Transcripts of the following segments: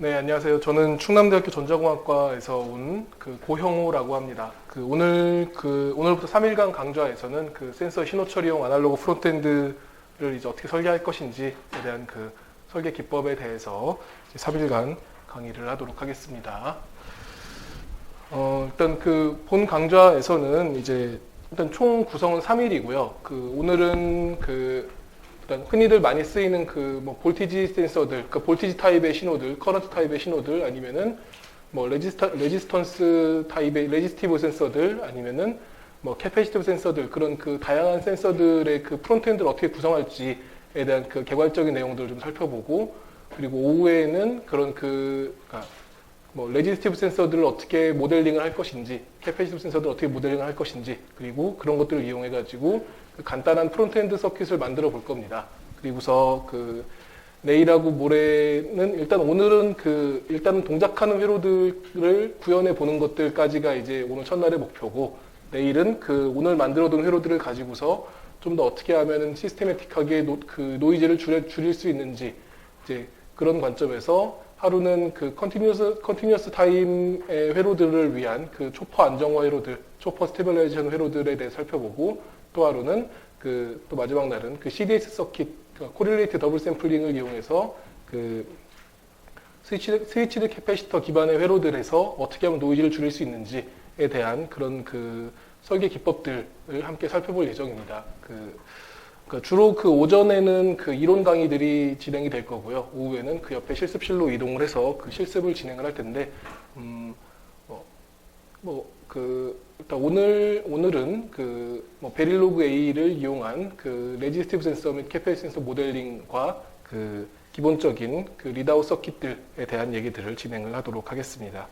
네, 안녕하세요. 저는 충남대학교 전자공학과에서 온 고형우라고 합니다. 오늘부터 3일간 강좌에서는 센서 신호 처리용 아날로그 프론트엔드를 이제 어떻게 설계할 것인지에 대한 설계 기법에 대해서 3일간 강의를 하도록 하겠습니다. 일단 본 강좌에서는 일단 총 구성은 3일이고요. 오늘은 일단 흔히들 많이 쓰이는 볼티지 센서들, 볼티지 타입의 신호들, 커런트 타입의 신호들, 아니면은 레지스턴스 타입의 레지스티브 센서들, 아니면은 캐패시티브 센서들, 그런 다양한 센서들의 프론트엔드를 어떻게 구성할지에 대한 개괄적인 내용들을 좀 살펴보고, 그리고 오후에는 레지스티브 센서들을 어떻게 모델링을 할 것인지, 캐패시티브 센서들을 어떻게 모델링을 할 것인지, 그리고 그런 것들을 이용해가지고 간단한 프론트엔드 서킷을 만들어 볼 겁니다. 그리고서 내일하고 모레는 오늘은 일단은 동작하는 회로들을 구현해 보는 것들까지가 이제 오늘 첫날의 목표고, 내일은 오늘 만들어둔 회로들을 가지고서 좀 더 어떻게 하면은 시스테매틱하게 노이즈를 줄일 수 있는지, 이제 그런 관점에서 하루는 컨티뉴어스 타임의 회로들을 위한 초퍼 안정화 회로들, 초퍼 스테빌라이제이션 회로들에 대해 살펴보고, 또 하루는 또 마지막 날은 CDS 서킷, 코릴레이트 더블 샘플링을 이용해서 스위치드 캐패시터 기반의 회로들에서 어떻게 하면 노이즈를 줄일 수 있는지에 대한 그런 설계 기법들을 함께 살펴볼 예정입니다. 주로 오전에는 이론 강의들이 진행이 될 거고요. 오후에는 옆에 실습실로 이동을 해서 실습을 진행을 할 텐데, 일단 오늘은 베릴로그 A를 이용한 레지스티브 센서 및 캐패시티 센서 모델링과 기본적인 리드아웃 서킷들에 대한 얘기들을 진행을 하도록 하겠습니다.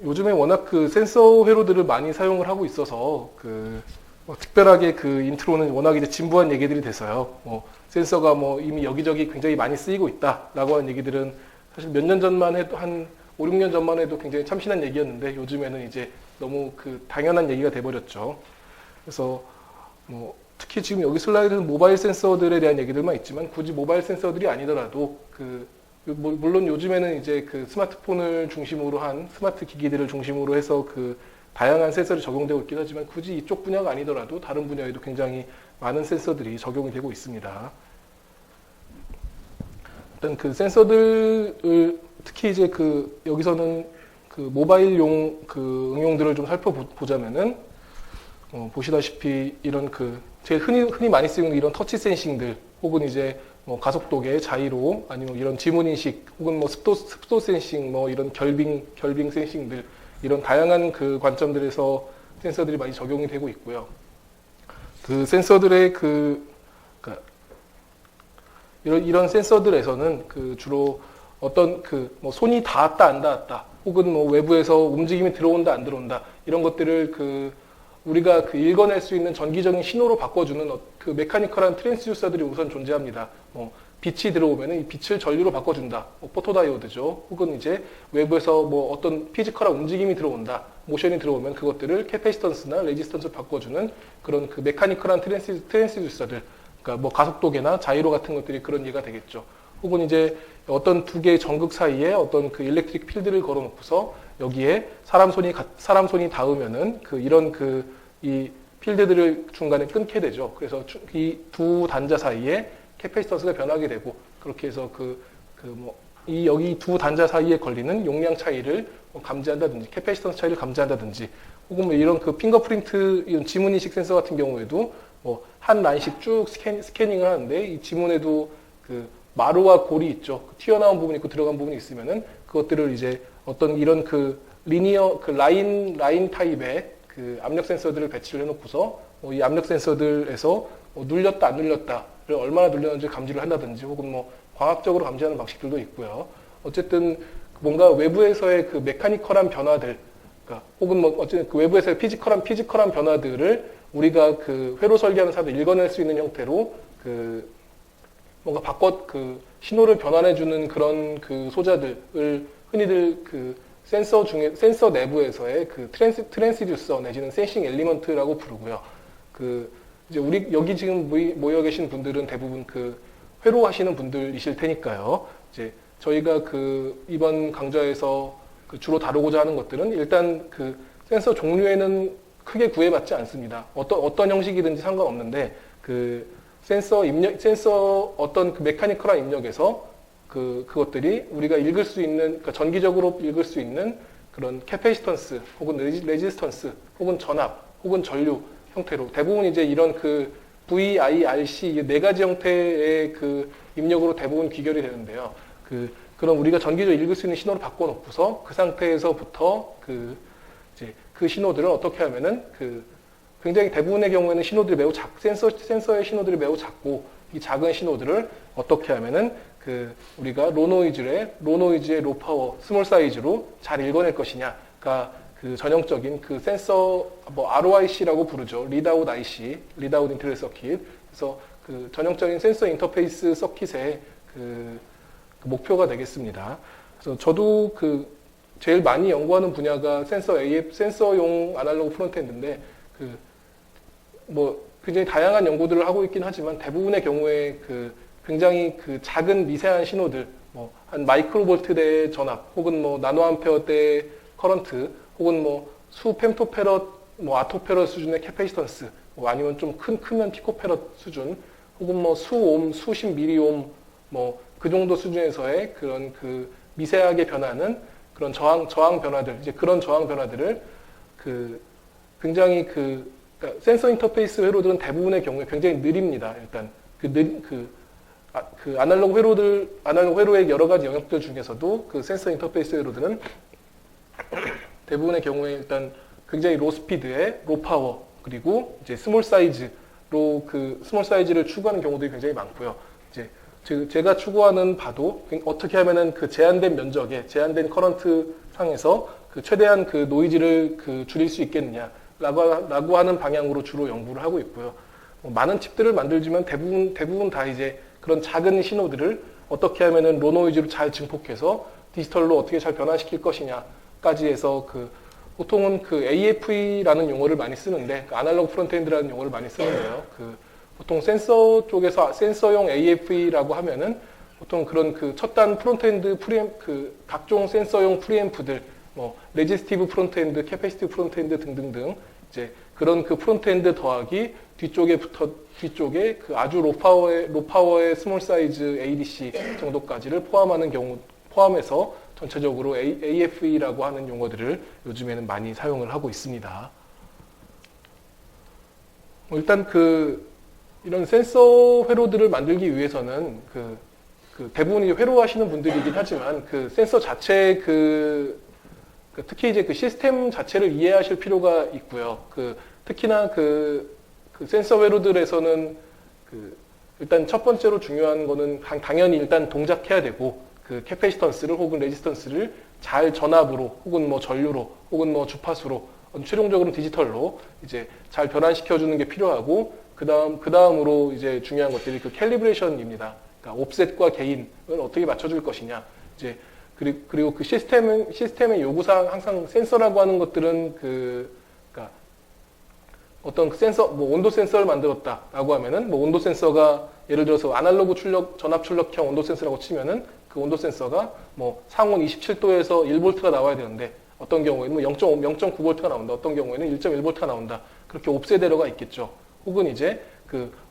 요즘에 워낙 센서 회로들을 많이 사용을 하고 있어서 특별하게 인트로는 워낙 이제 진부한 얘기들이 돼서요. 센서가 이미 여기저기 굉장히 많이 쓰이고 있다라고 하는 얘기들은 사실 몇 년 전만 해도 한 5, 6년 전만 해도 굉장히 참신한 얘기였는데, 요즘에는 이제 너무 당연한 얘기가 돼버렸죠. 그래서 특히 지금 여기 슬라이드는 모바일 센서들에 대한 얘기들만 있지만, 굳이 모바일 센서들이 아니더라도 물론 요즘에는 이제 스마트폰을 중심으로 한 스마트 기기들을 중심으로 해서 다양한 센서들이 적용되고 있긴 하지만, 굳이 이쪽 분야가 아니더라도 다른 분야에도 굉장히 많은 센서들이 적용이 되고 있습니다. 일단 센서들을 특히 이제 여기서는 모바일용 응용들을 좀 살펴보자면은, 보시다시피 이런 제일 흔히 많이 쓰이는 이런 터치 센싱들, 혹은 이제 가속도계, 자이로, 아니면 이런 지문 인식, 혹은 습도 센싱, 이런 결빙 센싱들, 이런 다양한 관점들에서 센서들이 많이 적용이 되고 있고요. 센서들의 이런 센서들에서는 주로 어떤 손이 닿았다 안 닿았다, 혹은 외부에서 움직임이 들어온다 안 들어온다, 이런 것들을 우리가 읽어낼 수 있는 전기적인 신호로 바꿔주는 메카니컬한 트랜스듀서들이 우선 존재합니다. 빛이 들어오면 이 빛을 전류로 바꿔준다, 포토다이오드죠. 혹은 이제 외부에서 어떤 피지컬한 움직임이 들어온다, 모션이 들어오면 그것들을 캐패시턴스나 레지스턴스로 바꿔주는 그런 메카니컬한 트랜스듀서들, 그러니까 가속도계나 자이로 같은 것들이 그런 예가 되겠죠. 혹은 이제 어떤 두 개의 전극 사이에 어떤 일렉트릭 필드를 걸어놓고서 여기에 사람 손이 닿으면은 이 필드들을 중간에 끊게 되죠. 그래서 이 두 단자 사이에 캐패시턴스가 변하게 되고, 그렇게 해서 여기 두 단자 사이에 걸리는 용량 차이를 감지한다든지, 캐패시턴스 차이를 감지한다든지, 혹은 이런 핑거프린트, 이런 지문 인식 센서 같은 경우에도 한 라인씩 쭉 스캐닝을 하는데, 이 지문에도 마루와 골이 있죠. 튀어나온 부분이 있고 들어간 부분이 있으면은 그것들을 이제 어떤 이런 리니어 라인 타입의 압력 센서들을 배치를 해놓고서 이 압력 센서들에서 눌렸다 안 눌렸다를 얼마나 눌렸는지 감지를 한다든지, 혹은 광학적으로 감지하는 방식들도 있고요. 어쨌든 뭔가 외부에서의 메카니컬한 변화들, 혹은 어쨌든 외부에서의 피지컬한 변화들을 우리가 회로 설계하는 사람들 읽어낼 수 있는 형태로 뭔가 신호를 변환해주는 그런 소자들을 흔히들 센서 내부에서의 트랜스듀서 내지는 센싱 엘리먼트라고 부르고요. 이제 여기 지금 모여 계신 분들은 대부분 회로하시는 분들이실 테니까요. 이제 저희가 이번 강좌에서 주로 다루고자 하는 것들은 일단 센서 종류에는 크게 구애받지 않습니다. 어떤 형식이든지 상관없는데 센서 어떤 메카니컬한 입력에서 그것들이 우리가 읽을 수 있는, 그러니까 전기적으로 읽을 수 있는 그런 캐패시턴스 혹은 레지스턴스 혹은 전압 혹은 전류 형태로 대부분 이제 이런 VIRC 네 가지 형태의 입력으로 대부분 귀결이 되는데요. 그럼 우리가 전기적으로 읽을 수 있는 신호를 바꿔놓고서 그 상태에서부터 이제 그 신호들을 어떻게 하면은 굉장히 대부분의 경우에는 신호들이 매우 센서의 신호들이 매우 작고 이 작은 신호들을 어떻게 하면은 우리가 로노이즈의 로파워 스몰 사이즈로 잘 읽어낼 것이냐가 전형적인 센서 ROIC라고 부르죠. 리드아웃 IC, 리드아웃 인텔 서킷. 그래서 전형적인 센서 인터페이스 서킷의 목표가 되겠습니다. 그래서 저도 제일 많이 연구하는 분야가 센서용 아날로그 프론트엔드인데 굉장히 다양한 연구들을 하고 있긴 하지만 대부분의 경우에 굉장히 작은 미세한 신호들, 한 마이크로볼트대 전압, 혹은 나노암페어대 커런트, 혹은 수 펜토페럿, 아토페럿 수준의 캐패시턴스, 아니면 좀 크면 피코페럿 수준, 혹은 수옴, 수십 미리옴, 그 정도 수준에서의 그런 미세하게 변하는 그런 저항 변화들, 이제 그런 저항 변화들을 굉장히 그러니까 센서 인터페이스 회로들은 대부분의 경우에 굉장히 느립니다. 일단 아날로그 회로의 여러 가지 영역들 중에서도 센서 인터페이스 회로들은 대부분의 경우에 일단 굉장히 로 스피드에 로 파워 그리고 이제 스몰 사이즈로 스몰 사이즈를 추구하는 경우들이 굉장히 많고요. 이제 제가 추구하는 바도 어떻게 하면은 제한된 면적에 제한된 커런트 상에서 최대한 노이즈를 줄일 수 있겠느냐라고 하는 방향으로 주로 연구를 하고 있고요. 많은 칩들을 만들지만 대부분 다 이제 그런 작은 신호들을 어떻게 하면은 로 노이즈로 잘 증폭해서 디지털로 어떻게 잘 변환시킬 것이냐까지 해서 보통은 AFE라는 용어를 많이 쓰는데 아날로그 프론트엔드라는 용어를 많이 쓰는데요. 보통 센서 쪽에서 센서용 AFE라고 하면은 보통 그런 첨단 프론트엔드 각종 센서용 프리앰프들, 레지스티브 프론트엔드, 캐패시티브 프론트엔드 등등등 이제 그런 프론트엔드 더하기 뒤쪽에 아주 로파워의 스몰 사이즈 ADC 정도까지를 포함해서 전체적으로 AFE라고 하는 용어들을 요즘에는 많이 사용을 하고 있습니다. 일단 이런 센서 회로들을 만들기 위해서는 대부분이 회로하시는 분들이긴 하지만 센서 자체 특히 이제 시스템 자체를 이해하실 필요가 있고요. 특히나 센서 회로들에서는 일단 첫 번째로 중요한 거는 당연히 일단 동작해야 되고 캐패시턴스를 혹은 레지스턴스를 잘 전압으로 혹은 전류로 혹은 주파수로 최종적으로는 디지털로 이제 잘 변환시켜 주는 게 필요하고 그 다음으로 이제 중요한 것들이 캘리브레이션입니다. 그러니까 옵셋과 게인을 어떻게 맞춰줄 것이냐. 이제 그리고 시스템의 요구사항 항상 센서라고 하는 것들은 그러니까 어떤 센서 온도 센서를 만들었다라고 하면은 온도 센서가 예를 들어서 아날로그 전압 출력형 온도 센서라고 치면은 그 온도 센서가 상온 27도에서 1볼트가 나와야 되는데 어떤 경우에는 0.9볼트가 나온다. 어떤 경우에는 1.1볼트가 나온다. 그렇게 옵셋 에러가 있겠죠. 혹은 이제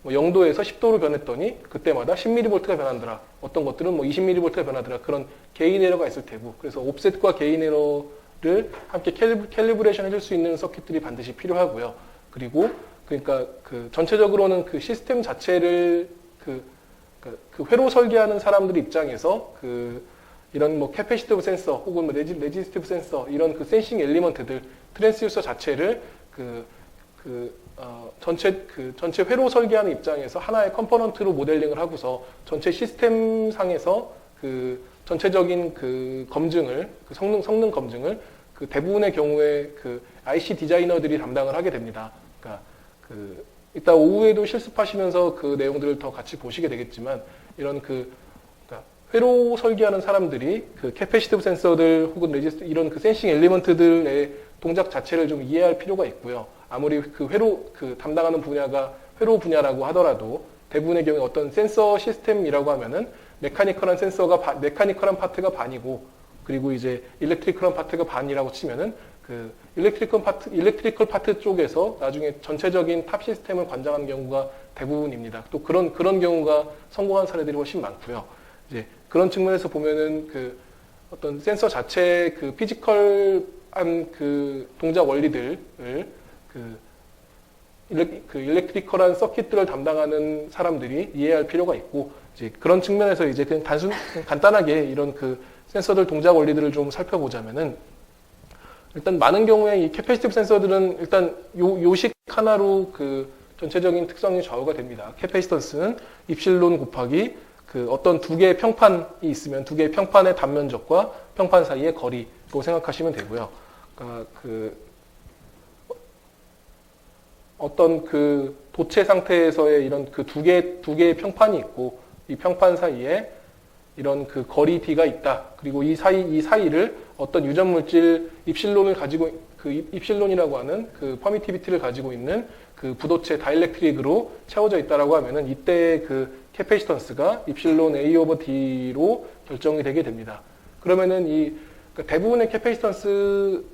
0도에서 10도로 변했더니 그때마다 10mV가 변하더라. 어떤 것들은 20mV가 변하더라. 그런 개인 에러가 있을 테고. 그래서 옵셋과 개인 에러를 함께 캘리브레이션 해줄 수 있는 서킷들이 반드시 필요하고요. 그리고 그러니까 전체적으로는 시스템 자체를 회로 설계하는 사람들 입장에서 이런 캐패시티브 센서 혹은 레지스티브 센서 이런 센싱 엘리먼트들 트랜스듀서 자체를 전체 회로 설계하는 입장에서 하나의 컴포넌트로 모델링을 하고서 전체 시스템 상에서 전체적인 검증을 성능 검증을 대부분의 경우에 IC 디자이너들이 담당을 하게 됩니다. 그러니까 이따 오후에도 실습하시면서 그 내용들을 더 같이 보시게 되겠지만 이런 그러니까 회로 설계하는 사람들이 캐패시티브 센서들 혹은 레지스트 이런 센싱 엘리먼트들의 동작 자체를 좀 이해할 필요가 있고요. 아무리 담당하는 분야가 회로 분야라고 하더라도 대부분의 경우에 어떤 센서 시스템이라고 하면은 메카니컬한 파트가 반이고, 그리고 이제 일렉트리컬한 파트가 반이라고 치면은 그 일렉트리컬 파트 쪽에서 나중에 전체적인 탑 시스템을 관장하는 경우가 대부분입니다. 또 그런 경우가 성공한 사례들이 훨씬 많고요. 이제 그런 측면에서 보면은 그 어떤 센서 자체의 그 피지컬한 그 동작 원리들을 그 일렉트리컬한 서킷들을 담당하는 사람들이 이해할 필요가 있고, 이제 그런 측면에서 이제 그냥 간단하게 이런 그 센서들 동작 원리들을 좀 살펴보자면은, 일단 많은 경우에 이 캐패시티브 센서들은 일단 요식 하나로 그 전체적인 특성이 좌우가 됩니다. 캐패시턴스는 입실론 곱하기 그 어떤 두 개의 평판이 있으면 두 개의 평판의 단면적과 평판 사이의 거리로 생각하시면 되고요. 그러니까 그 어떤 그 도체 상태에서의 이런 그 두 개의 평판이 있고, 이 평판 사이에 이런 그 거리 d가 있다. 그리고 이 사이를 어떤 유전 물질 입실론을 가지고, 그 입실론이라고 하는 그 퍼미티비티를 가지고 있는 그 부도체 다이렉트릭으로 채워져 있다라고 하면은 이때 그 캐패시턴스가 입실론 A 오버 D로 결정이 되게 됩니다. 그러면은 그러니까 대부분의 캐패시턴스,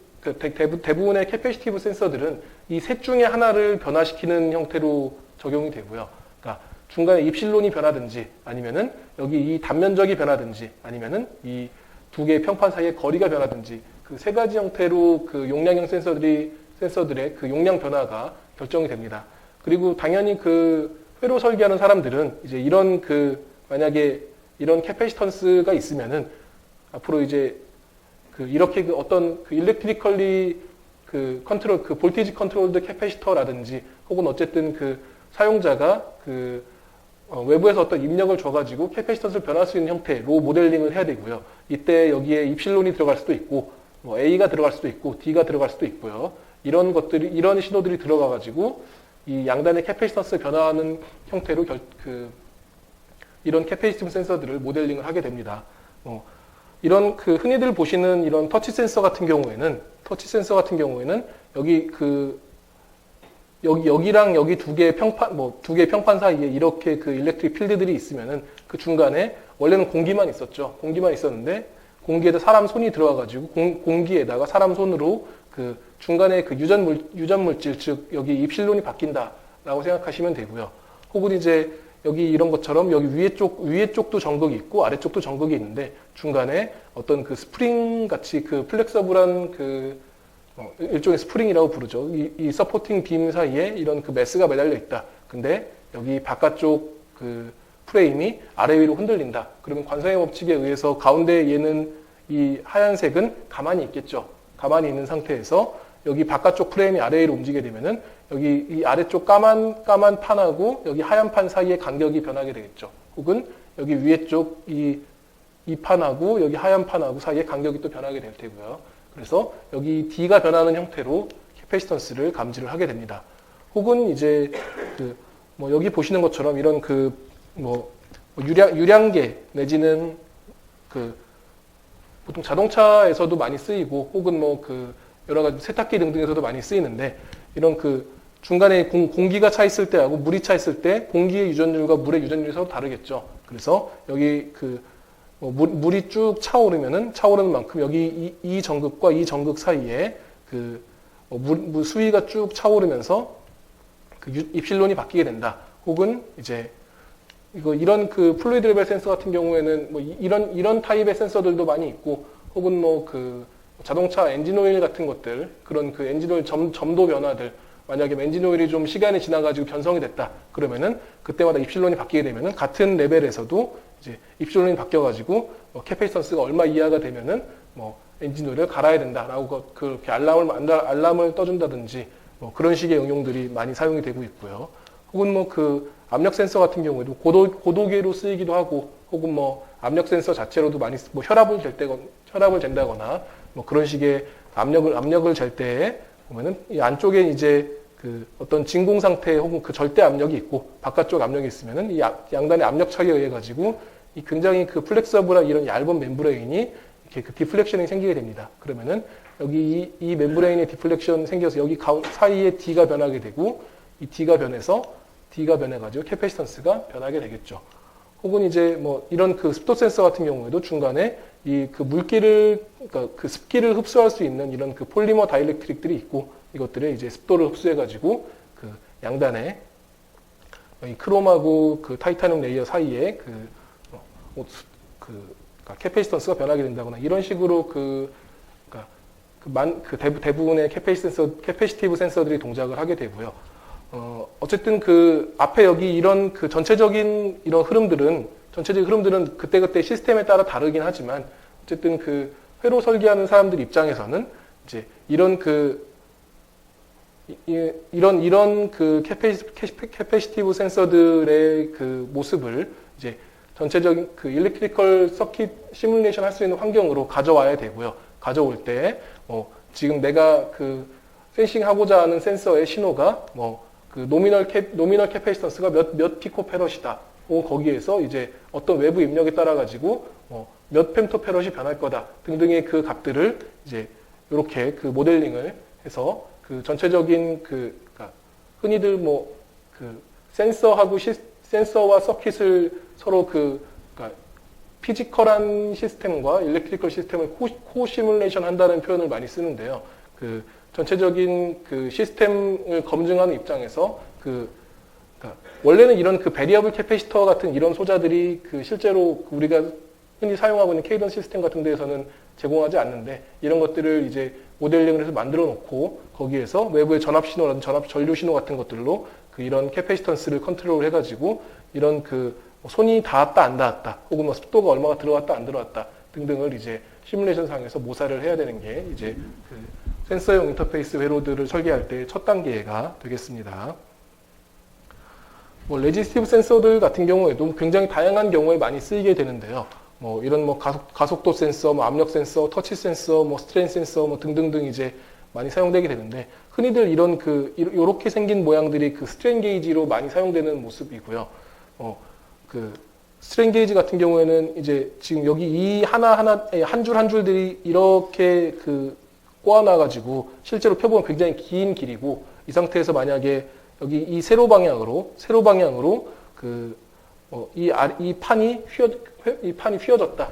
대부분의 캐패시티브 센서들은 이 셋 중에 하나를 변화시키는 형태로 적용이 되고요. 그러니까 중간에 입실론이 변하든지, 아니면은 여기 이 단면적이 변하든지, 아니면은 이 두 개의 평판 사이의 거리가 변하든지, 그 세 가지 형태로 그 용량형 센서들의 그 용량 변화가 결정이 됩니다. 그리고 당연히 그 회로 설계하는 사람들은 이제 이런 만약에 이런 캐패시턴스가 있으면은 앞으로 이제 이렇게 어떤 일렉트리컬리 컨트롤, 볼티지 컨트롤드 캐패시터라든지, 혹은 어쨌든 사용자가 외부에서 어떤 입력을 줘가지고 캐패시턴스를 변할 수 있는 형태로 모델링을 해야 되고요. 이때 여기에 입실론이 들어갈 수도 있고, 뭐 A가 들어갈 수도 있고, D가 들어갈 수도 있고요. 이런 신호들이 들어가가지고 이 양단의 캐패시턴스 변화하는 형태로 이런 캐패시티브 센서들을 모델링을 하게 됩니다. 이런 흔히들 보시는 이런 터치 센서 같은 경우에는 여기랑 여기 두 개의 평판 사이에 이렇게 일렉트릭 필드들이 있으면은 그 중간에 원래는 공기만 있었죠. 공기만 있었는데 공기에다 사람 손이 들어와가지고 공기에다가 사람 손으로 중간에 유전 물질, 즉 여기 입실론이 바뀐다라고 생각하시면 되고요. 혹은 이제 여기 이런 것처럼 여기 위에 쪽도 전극이 있고 아래쪽도 전극이 있는데 중간에 어떤 스프링 같이 플렉서블한 일종의 스프링이라고 부르죠. 이 서포팅 빔 사이에 이런 메스가 매달려 있다. 근데 여기 바깥쪽 프레임이 아래 위로 흔들린다. 그러면 관성의 법칙에 의해서 가운데 얘는 이 하얀색은 가만히 있겠죠. 가만히 있는 상태에서 여기 바깥쪽 프레임이 아래 위로 움직이게 되면은 여기 이 아래쪽 까만 판하고 여기 하얀 판 사이의 간격이 변하게 되겠죠. 혹은 여기 위에 쪽 이 판하고 여기 하얀 판하고 사이의 간격이 또 변하게 될 테고요. 그래서 여기 D가 변하는 형태로 캐패시턴스를 감지를 하게 됩니다. 혹은 이제 여기 보시는 것처럼 이런 유량계 내지는 보통 자동차에서도 많이 쓰이고 혹은 여러 가지 세탁기 등등에서도 많이 쓰이는데 이런 중간에 공기가 차 있을 때하고 물이 차 있을 때 공기의 유전율과 물의 유전율이 서로 다르겠죠. 그래서 여기 물이 쭉 차오르는 만큼 여기 이 전극과 이 전극 사이에 수위가 쭉 차오르면서 입실론이 바뀌게 된다. 혹은 이제 이런 플루이드 레벨 센서 같은 경우에는 이런 타입의 센서들도 많이 있고, 혹은 자동차 엔진 오일 같은 것들, 그런 엔진 오일 점도 변화들, 만약에 엔진 오일이 좀 시간이 지나가지고 변성이 됐다. 그러면은 그때마다 입실론이 바뀌게 되면은 같은 레벨에서도 이제 입실론이 바뀌어가지고 캐패시턴스가 얼마 이하가 되면은 엔진 오일을 갈아야 된다라고 그렇게 알람을 떠준다든지 그런 식의 응용들이 많이 사용이 되고 있고요. 혹은 압력 센서 같은 경우에도 고도계로 쓰이기도 하고, 혹은 압력 센서 자체로도 많이 혈압을 잰다거나 그런 식의 압력을 잴 때에 보면은 이 안쪽에 이제 어떤 진공 상태 혹은 절대 압력이 있고 바깥쪽 압력이 있으면은 이 양단의 압력 차이에 의해 가지고 이 굉장히 플렉서블한 이런 얇은 멤브레인이 이렇게 디플렉션이 생기게 됩니다. 그러면은 여기 이 멤브레인의 디플렉션 생겨서 여기 사이에 D가 변하게 되고, 이 D가 변해서 D가 변해가지고 캐패시턴스가 변하게 되겠죠. 혹은 이제 뭐 이런 그 습도 센서 같은 경우에도 중간에 이 그 물기를, 그러니까 그 습기를 흡수할 수 있는 이런 그 폴리머 다이렉트릭들이 있고, 이것들의 이제 습도를 흡수해가지고 그 양단에 이 크롬하고 그 타이타늄 레이어 사이에 그러니까 캐패시턴스가 변하게 된다거나 이런 식으로 대부분의 캐패시티브 센서들이 동작을 하게 되고요. 어쨌든 그 앞에 여기 이런 그 전체적인 흐름들은 그때그때 시스템에 따라 다르긴 하지만 어쨌든 그 회로 설계하는 사람들 입장에서는 이제 이런 그 캐패시티브 센서들의 그 모습을 이제 전체적인 그 일렉트리컬 서킷 시뮬레이션 할 수 있는 환경으로 가져와야 되고요. 가져올 때 지금 내가 그 센싱하고자 하는 센서의 신호가 그 노미널 캐패시턴스가 몇 피코페럿이다. 거기에서 이제 어떤 외부 입력에 따라 가지고 몇 펜토페럿이 변할 거다 등등의 그 값들을 이제 이렇게 그 모델링을 해서 그 전체적인 그러니까 흔히들 그 센서와 서킷을 서로 그러니까 피지컬한 시스템과 일렉트리컬 시스템을 코 시뮬레이션 한다는 표현을 많이 쓰는데요. 그 전체적인 그 시스템을 검증하는 입장에서 그러니까 원래는 이런 그 베리어블 캐패시터 같은 이런 소자들이 그 실제로 우리가 흔히 사용하고 있는 케이던 시스템 같은 데에서는 제공하지 않는데, 이런 것들을 이제 모델링을 해서 만들어 놓고 거기에서 외부의 전압 신호라든지 전류 신호 같은 것들로 그 이런 캐패시턴스를 컨트롤 해가지고 이런 그 손이 닿았다 안 닿았다 혹은 습도가 얼마가 들어갔다 안 들어갔다 등등을 이제 시뮬레이션 상에서 모사를 해야 되는 게 이제 그 센서용 인터페이스 회로들을 설계할 때 첫 단계가 되겠습니다. 레지스티브 센서들 같은 경우에도 굉장히 다양한 경우에 많이 쓰이게 되는데요. 이런 가속도 센서, 압력 센서, 터치 센서, 스트레인 센서 등등등 이제 많이 사용되게 되는데, 흔히들 요렇게 생긴 모양들이 그 스트레인 게이지로 많이 사용되는 모습이고요. 그 스트레인 게이지 같은 경우에는 이제 지금 여기 이 한 줄 한 줄들이 이렇게 꼬아놔가지고 실제로 펴보면 굉장히 긴 길이고, 이 상태에서 만약에 여기 이 세로 방향으로 이 판이 휘어졌다.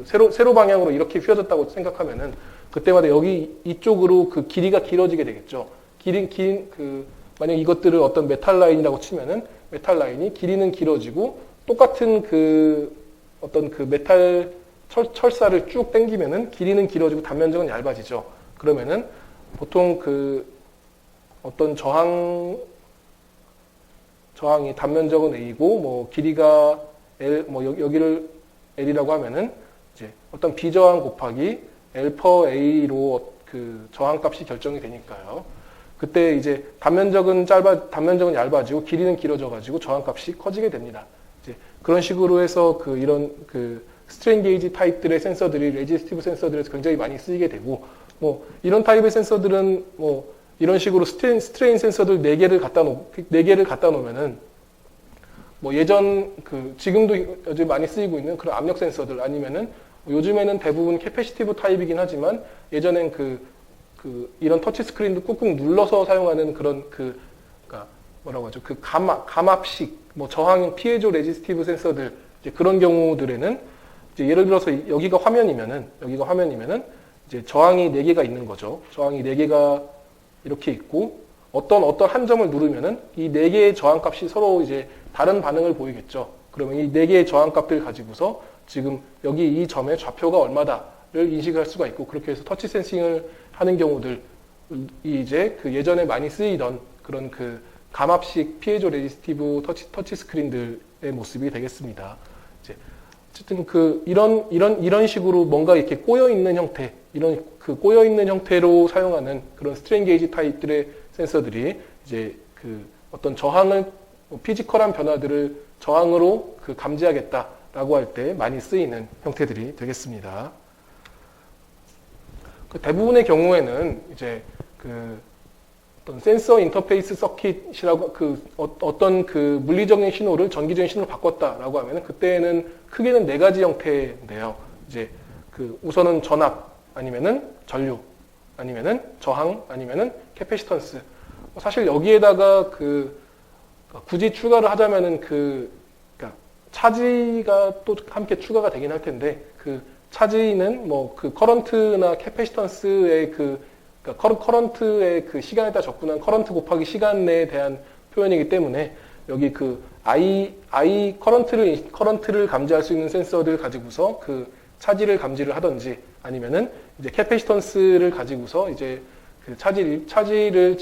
세로 방향으로 이렇게 휘어졌다고 생각하면은 그때마다 여기 이쪽으로 그 길이가 길어지게 되겠죠. 만약 이것들을 어떤 메탈 라인이라고 치면은 메탈 라인이 길이는 길어지고 똑같은 어떤 메탈 철사를 쭉 당기면은 길이는 길어지고 단면적은 얇아지죠. 그러면은 보통 어떤 저항이 단면적은 A고 길이가 L 여기를 L이라고 하면은 이제 어떤 비저항 곱하기 L per A로 그 저항값이 결정이 되니까요. 그때 이제 단면적은 얇아지고 길이는 길어져가지고 저항값이 커지게 됩니다. 이제 그런 식으로 해서 이런 스트레인 게이지 타입들의 센서들이 레지스티브 센서들에서 굉장히 많이 쓰이게 되고, 이런 타입의 센서들은 이런 식으로 스트레인 센서들 4개를 갖다 놓으면은 지금도 요즘 많이 쓰이고 있는 그런 압력 센서들, 아니면은 요즘에는 대부분 캐패시티브 타입이긴 하지만 예전엔 이런 터치 스크린도 꾹꾹 눌러서 사용하는 그런 그러니까 뭐라고 하죠? 감압식 저항 피에조 레지스티브 센서들, 이제 그런 경우들에는 이제 예를 들어서 여기가 화면이면은 이제 저항이 4개가 있는 거죠. 저항이 4개가 이렇게 있고 어떤 한 점을 누르면은 이 4개의 저항값이 서로 이제 다른 반응을 보이겠죠. 그러면 이 4개의 저항값들 가지고서 지금 여기 이 점의 좌표가 얼마다를 인식할 수가 있고, 그렇게 해서 터치 센싱을 하는 경우들이 이제 예전에 많이 쓰이던 그런 감압식 피에조 레지스티브 터치 스크린들의 모습이 되겠습니다. 이제 어쨌든 이런 식으로 뭔가 이렇게 꼬여있는 형태, 이런 꼬여있는 형태로 사용하는 그런 스트레인 게이지 타입들의 센서들이 이제 어떤 저항을, 피지컬한 변화들을 저항으로 감지하겠다라고 할 때 많이 쓰이는 형태들이 되겠습니다. 대부분의 경우에는 이제 어떤 센서 인터페이스 서킷이라고 어떤 물리적인 신호를 전기적인 신호로 바꿨다라고 하면은 그때는 크게는 4가지 형태인데요. 이제 우선은 전압, 아니면은 전류, 아니면은 저항, 아니면은 캐패시턴스. 사실 여기에다가 그러니까 굳이 추가를 하자면은 그러니까 차지가 또 함께 추가가 되긴 할 텐데 그 차지는 뭐 그 커런트나 캐패시턴스의 그러니까 커런트의 그 시간에 따라 접근한 커런트 곱하기 시간에 대한 표현이기 때문에 여기 그 커런트를 감지할 수 있는 센서들 가지고서 그 차지를 감지를 하든지 아니면은 이제 캐패시턴스를 가지고서 이제 그 차지를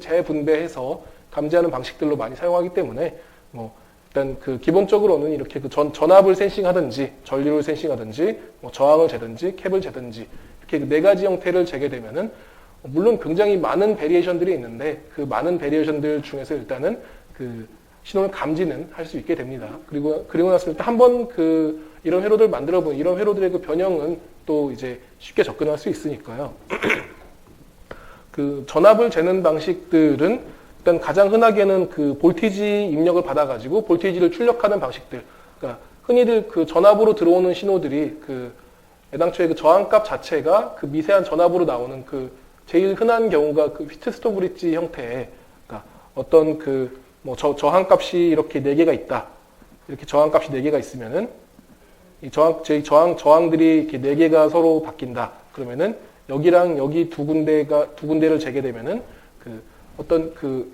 재분배해서 감지하는 방식들로 많이 사용하기 때문에 뭐 일단 그 기본적으로는 이렇게 그 전압을 센싱하든지 전류를 센싱하든지 뭐 저항을 재든지 캡을 재든지 이렇게 그 네 가지 형태를 재게 되면은 물론 굉장히 많은 베리에이션들이 있는데 그 많은 베리에이션들 중에서 일단은 그 신호를 감지는 할 수 있게 됩니다. 그리고 나서 일단 한번 이런 회로들 만들어 보면 이런 회로들의 그 변형은 또 이제 쉽게 접근할 수 있으니까요. 그 전압을 재는 방식들은 일단 가장 흔하게는 그 볼티지 입력을 받아가지고 볼티지를 출력하는 방식들. 그러니까 흔히들 그 전압으로 들어오는 신호들이 애당초에 그 저항값 자체가 그 미세한 전압으로 나오는 그 제일 흔한 경우가 그 휘트스톤 브릿지 형태의 그러니까 어떤 뭐 저항값이 이렇게 4개가 있다. 이렇게 저항값이 4개가 있으면은 이 저항들이 이렇게 4개가 서로 바뀐다. 그러면은 여기랑 여기 두 군데를 재게 되면은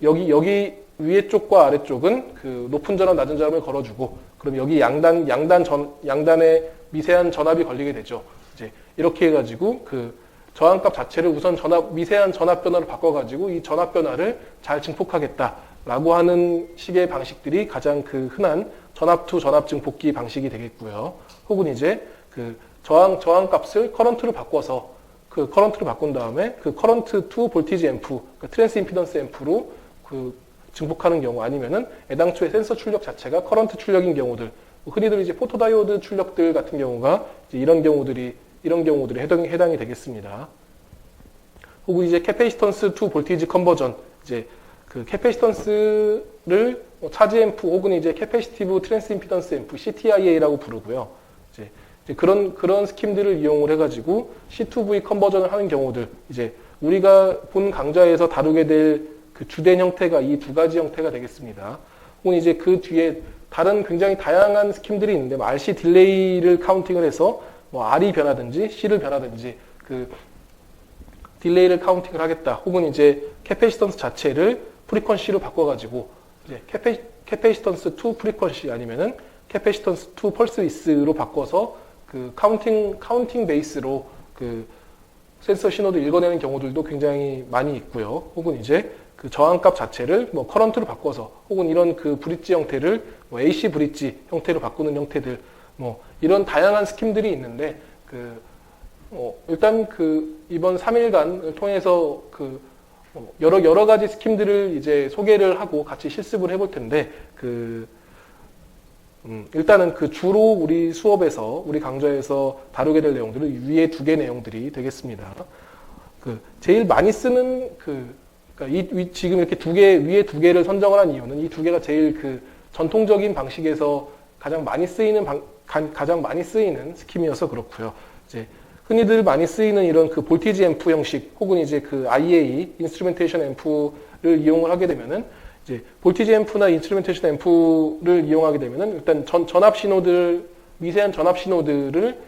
여기 위에 쪽과 아래 쪽은 그 높은 전압, 낮은 전압을 걸어주고, 그럼 여기 양단에 미세한 전압이 걸리게 되죠. 이제 이렇게 해가지고 그 저항값 자체를 우선 미세한 전압 변화로 바꿔가지고 이 전압 변화를 잘 증폭하겠다라고 하는 식의 방식들이 가장 흔한 전압 투 전압 증폭기 방식이 되겠고요. 혹은 이제 그 저항값을 커런트로 바꿔서 커런트로 바꾼 다음에 커런트 투 볼티지 앰프, 트랜스 임피던스 앰프로 증폭하는 경우 아니면은 애당초에 센서 출력 자체가 커런트 출력인 경우들, 흔히들 이제 포토다이오드 출력들 같은 경우가 이제 이런 경우들이 해당이 되겠습니다. 혹은 이제 캐패시턴스 투 볼티지 컨버전, 이제 그 캐패시턴스를 차지 앰프 혹은 이제 캐패시티브 트랜스 임피던스 앰프 CTIA라고 부르고요. 이제 그런 스킴들을 이용을 해가지고 C2V 컨버전을 하는 경우들, 이제 우리가 본 강좌에서 다루게 될 그 주된 형태가 이 두 가지 형태가 되겠습니다. 혹은 이제 그 뒤에 다른 굉장히 다양한 스킴들이 있는데, 뭐 RC 딜레이를 카운팅을 해서 뭐 R이 변하든지 C를 변하든지 그 딜레이를 카운팅을 하겠다. 혹은 이제 캐패시턴스 자체를 프리퀀시로 바꿔가지고 이제 캐패시턴스 투 프리퀀시 아니면은 캐패시턴스 투 펄스 위스로 바꿔서 그 카운팅 베이스로 그 센서 신호를 읽어내는 경우들도 굉장히 많이 있고요. 혹은 이제 그 저항값 자체를 뭐 커런트로 바꿔서 혹은 이런 그 브릿지 형태를 뭐 AC 브릿지 형태로 바꾸는 형태들, 뭐 이런 다양한 스킴들이 있는데 일단 이번 3일간을 통해서 여러 가지 스킴들을 이제 소개를 하고 같이 실습을 해볼 텐데 일단은 주로 우리 수업에서 우리 강좌에서 다루게 될 내용들은 위에 2개 내용들이 되겠습니다. 제일 많이 쓰는 그러니까 지금 이렇게 위에 2개를 선정을 한 이유는 이 2개가 제일 전통적인 방식에서 가장 많이 쓰이는 스킴이어서 그렇고요. 이제 흔히들 많이 쓰이는 이런 볼티지 앰프 형식 혹은 이제 IA 인스트루멘테이션 앰프를 이용을 하게 되면은 이제 볼티지 앰프나 인스트루멘테이션 앰프를 이용하게 되면은 일단 미세한 전압 신호들을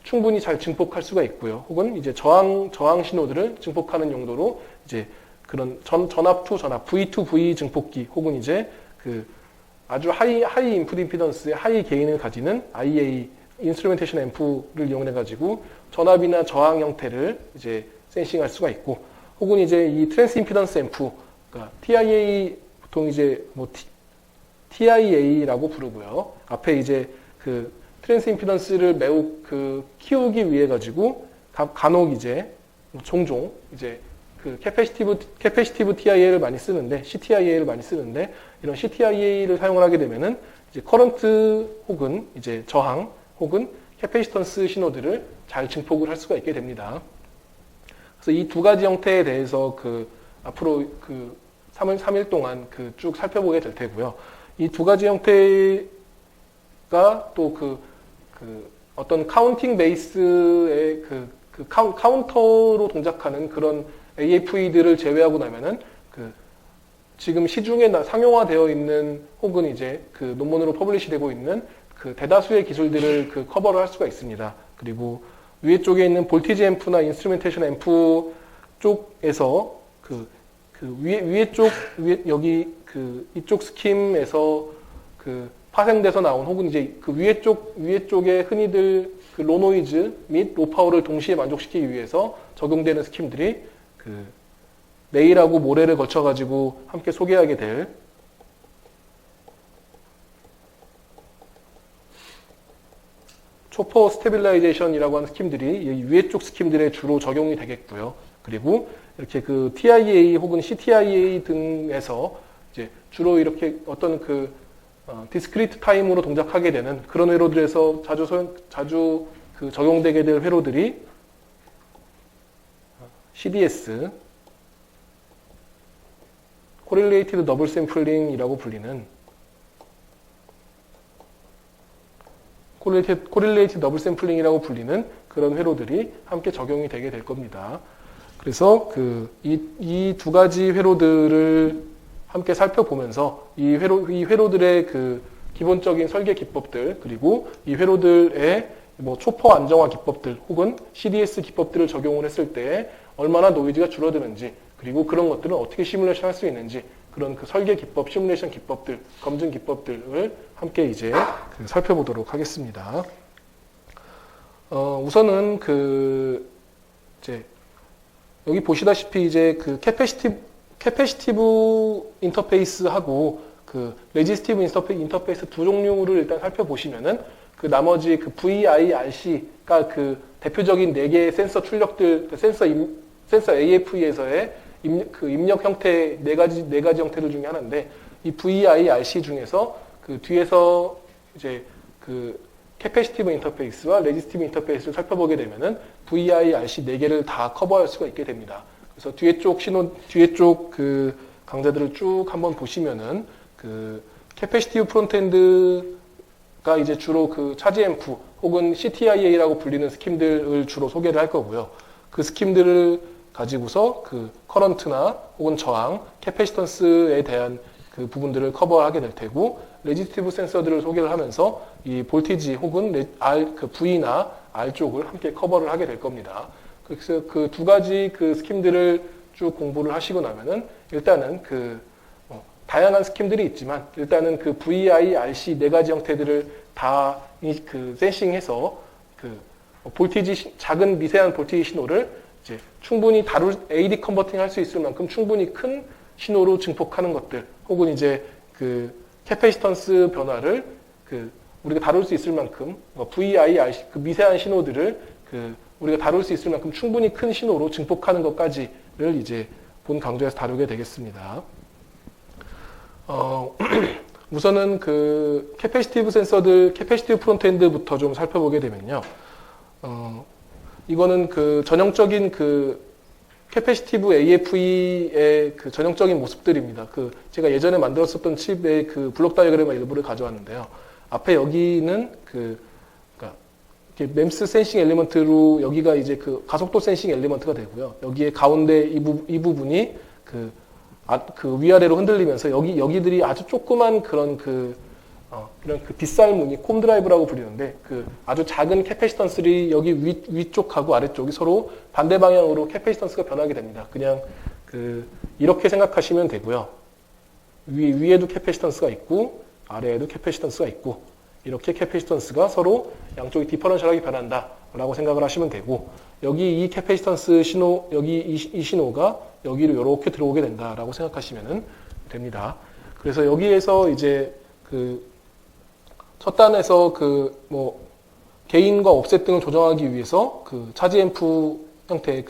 충분히 잘 증폭할 수가 있고요. 혹은 이제 저항 신호들을 증폭하는 용도로 이제 그런 전압 투 전압 V to V 증폭기 혹은 이제 아주 하이 인풋 임피던스의 하이 게인을 가지는 IA 인스트루멘테이션 앰프를 이용해 가지고 전압이나 저항 형태를 이제 센싱할 수가 있고, 혹은 이제 이 트랜스 임피던스 앰프, 그러니까 TIA 보통 이제 뭐 TIA라고 부르고요. 앞에 이제 트랜스 임피던스를 매우 키우기 위해 가지고 간혹 이제 종종 이제 캐패시티브 TIA를 많이 쓰는데 CTIA를 많이 쓰는데, 이런 CTIA를 사용을 하게 되면은 이제 커런트 혹은 이제 저항 혹은 캐패시턴스 신호들을 잘 증폭을 할 수가 있게 됩니다. 그래서 이 2가지 형태에 대해서 앞으로 3일 동안 쭉 살펴보게 될 테고요. 이 2가지 형태가 또 어떤 카운팅 베이스의 카운터로 동작하는 그런 AFE들을 제외하고 나면은 지금 시중에 상용화되어 있는 혹은 이제 그 논문으로 퍼블리시 되고 있는 그 대다수의 기술들을 그 커버를 할 수가 있습니다. 그리고 위에 쪽에 있는 볼티지 앰프나 인스트루멘테이션 앰프 쪽에서 위에 쪽 여기 이쪽 스킴에서 파생돼서 나온 혹은 이제 위에 쪽에 흔히들 로 노이즈 및 로 파워를 동시에 만족시키기 위해서 적용되는 스킴들이 내일하고 모레를 거쳐 가지고 함께 소개하게 될 초퍼 스테빌라이제이션이라고 하는 스킴들이 위에 쪽 스킴들에 주로 적용이 되겠고요. 그리고 이렇게 TIA 혹은 CTIA 등에서 이제 주로 이렇게 어떤 디스크리트 타임으로 동작하게 되는 그런 회로들에서 자주 적용되게 될 회로들이 CDS, Correlated Double Sampling이라고 불리는 Correlated Double Sampling이라고 불리는 그런 회로들이 함께 적용이 되게 될 겁니다. 그래서 이 두 가지 회로들을 함께 살펴보면서 이 회로들의 기본적인 설계 기법들 그리고 이 회로들의 초퍼 안정화 기법들 혹은 CDS 기법들을 적용을 했을 때 얼마나 노이즈가 줄어드는지 그리고 그런 것들은 어떻게 시뮬레이션 할 수 있는지 그런 설계 기법, 시뮬레이션 기법들, 검증 기법들을 함께 이제 살펴보도록 하겠습니다. 우선은 이제 여기 보시다시피 이제 캐패시티브 인터페이스하고 레지스티브 인터페이스 두 종류를 일단 살펴보시면은 나머지 VIRC가 대표적인 4개의 센서 출력들, 센서 AFE에서의 입력 형태 네 가지 형태들 중에 하나인데 이 VIRC 중에서 뒤에서 이제 캐패시티브 인터페이스와 레지스티브 인터페이스를 살펴보게 되면은 VIRC 4개를 다 커버할 수가 있게 됩니다. 그래서 뒤에 쪽 강좌들을 쭉 한번 보시면은 캐패시티브 프론트엔드가 이제 주로 차지 앰프 혹은 CTIA라고 불리는 스킴들을 주로 소개를 할 거고요. 그 스킴들을 가지고서 커런트나 혹은 저항, 캐패시턴스에 대한 부분들을 커버하게 될 테고 레지스티브 센서들을 소개를 하면서 이 볼티지 혹은 V나 R 쪽을 함께 커버를 하게 될 겁니다. 그래서 두 가지 스킴들을 쭉 공부를 하시고 나면은 일단은 다양한 스킴들이 있지만 일단은 VIRC 4가지 형태들을 다 센싱해서 볼티지 작은 미세한 볼티지 신호를 이제 충분히 AD 컨버팅 할 수 있을 만큼 충분히 큰 신호로 증폭하는 것들 혹은 이제 캐패시턴스 변화를 우리가 다룰 수 있을 만큼 VIRC 미세한 신호들을 우리가 다룰 수 있을 만큼 충분히 큰 신호로 증폭하는 것까지를 이제 본 강좌에서 다루게 되겠습니다. 우선은 캐패시티브 센서들, 캐패시티브 프론트엔드부터 좀 살펴보게 되면요. 이거는 전형적인 캐패시티브 AFE의 전형적인 모습들입니다. 제가 예전에 만들었었던 칩의 블록 다이어그램의 일부를 가져왔는데요. 앞에 여기는 MEMS 센싱 엘리먼트로 여기가 이제 가속도 센싱 엘리먼트가 되고요. 여기에 가운데 이 부분이 위아래로 흔들리면서 여기들이 아주 조그만 그런 빗살무늬 콤 드라이브라고 불리는데 아주 작은 캐패시턴스들이 여기 위쪽하고 아래쪽이 서로 반대 방향으로 캐패시턴스가 변하게 됩니다. 그냥 이렇게 생각하시면 되고요. 위에도 캐패시턴스가 있고 아래에도 캐패시턴스가 있고 이렇게 캐패시턴스가 서로 양쪽이 디퍼런셜하게 변한다라고 생각을 하시면 되고 여기 이 캐패시턴스 신호 여기 이 신호가 여기로 이렇게 들어오게 된다라고 생각하시면 됩니다. 그래서 여기에서 이제 첫 단에서 게인과 옵셋 등을 조정하기 위해서 차지 앰프 형태의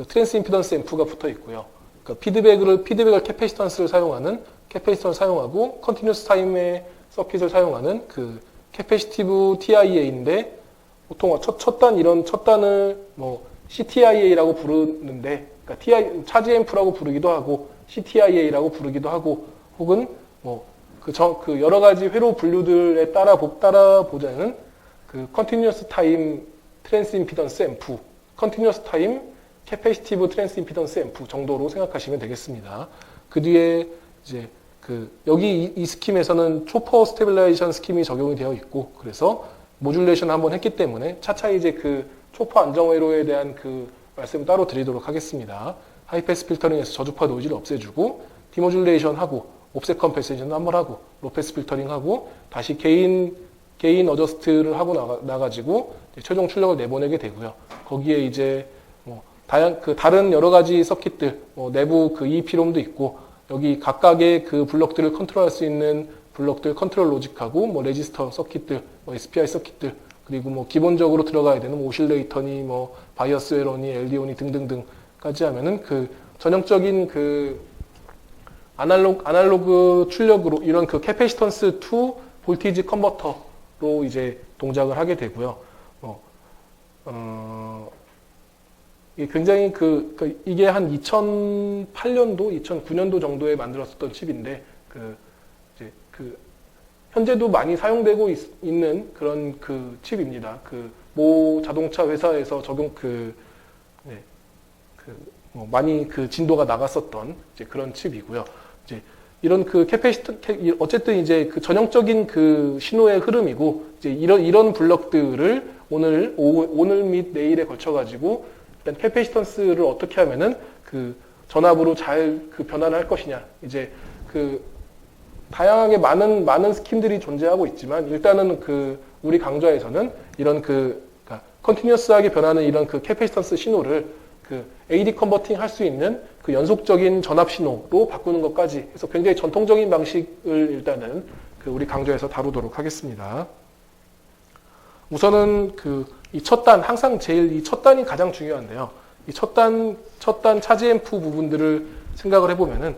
트랜스 임피던스 앰프가 붙어 있고요. 피드백을 캐패시턴스를 사용하고 컨티뉴스 타임의 서킷을 사용하는 캐패시티브 TIA인데 보통 첫 단을 CTIA라고 부르는데 차지 앰프라고 부르기도 하고 CTIA라고 부르기도 하고 혹은 여러 가지 회로 분류들에 따라 보자는 컨티뉴어스 타임 트랜스 임피던스 앰프, 컨티뉴어스 타임 캐패시티브 트랜스 임피던스 앰프 정도로 생각하시면 되겠습니다. 그 뒤에 이제 여기 이 스킴에서는 초퍼 스테빌라이제이션 스킴이 적용이 되어 있고, 그래서 모듈레이션 한번 했기 때문에 차차 이제 초퍼 안정 회로에 대한 말씀을 따로 드리도록 하겠습니다. 하이패스 필터링에서 저주파 노이즈를 없애주고, 디모듈레이션 하고, 옵셋 컴pen세이션 한번 하고, 로패스 필터링 하고, 다시 게인 어저스트를 하고 나가지고 최종 출력을 내보내게 되고요. 거기에 이제 다른 여러 가지 서킷들, 내부 EEP롬도 있고, 여기 각각의 블럭들을 컨트롤할 수 있는 블럭들 컨트롤 로직하고, 레지스터 서킷들, SPI 서킷들, 그리고 기본적으로 들어가야 되는 오실레이터니, 바이어스 회로니, LDO니 등등등까지 하면은 전형적인 아날로그 출력으로 이런 캐패시턴스 투 볼티지 컨버터로 이제 동작을 하게 되고요. 이게 굉장히 이게 한 2008년도, 2009년도 정도에 만들었었던 칩인데, 현재도 많이 사용되고 있는 그런 칩입니다. 모 자동차 회사에서 많이 진도가 나갔었던 이제 그런 칩이고요. 이제 이런 어쨌든 이제 전형적인 신호의 흐름이고, 이제 이런 블럭들을 오늘 및 내일에 걸쳐가지고, 일단 캐패시턴스를 어떻게 하면은 전압으로 잘 변환을 할 것이냐. 이제 다양하게 많은 스킴들이 존재하고 있지만, 일단은 우리 강좌에서는 이런 컨티뉴어스하게 변하는 이런 캐패시턴스 신호를 AD 컨버팅 할 수 있는 연속적인 전압 신호로 바꾸는 것까지 해서 굉장히 전통적인 방식을 일단은 우리 강좌에서 다루도록 하겠습니다. 우선은 이 첫 단, 항상 이 첫 단이 가장 중요한데요. 이 첫 단 차지 앰프 부분들을 생각을 해보면은,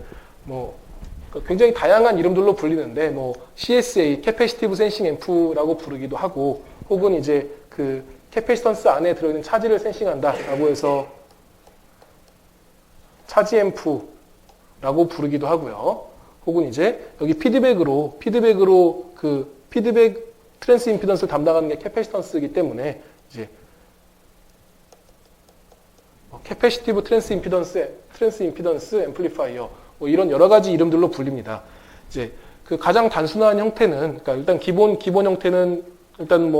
굉장히 다양한 이름들로 불리는데, CSA, 캐패시티브 센싱 앰프라고 부르기도 하고, 혹은 이제 캐패시턴스 안에 들어있는 차지를 센싱한다라고 해서 차지 앰프라고 부르기도 하고요. 혹은 이제 여기 피드백으로 피드백 트랜스 임피던스를 담당하는 게 캐패시턴스이기 때문에 이제 캐패시티브 트랜스 임피던스 앰플리파이어 이런 여러 가지 이름들로 불립니다. 이제 가장 단순한 형태는, 그러니까 일단 기본 형태는 일단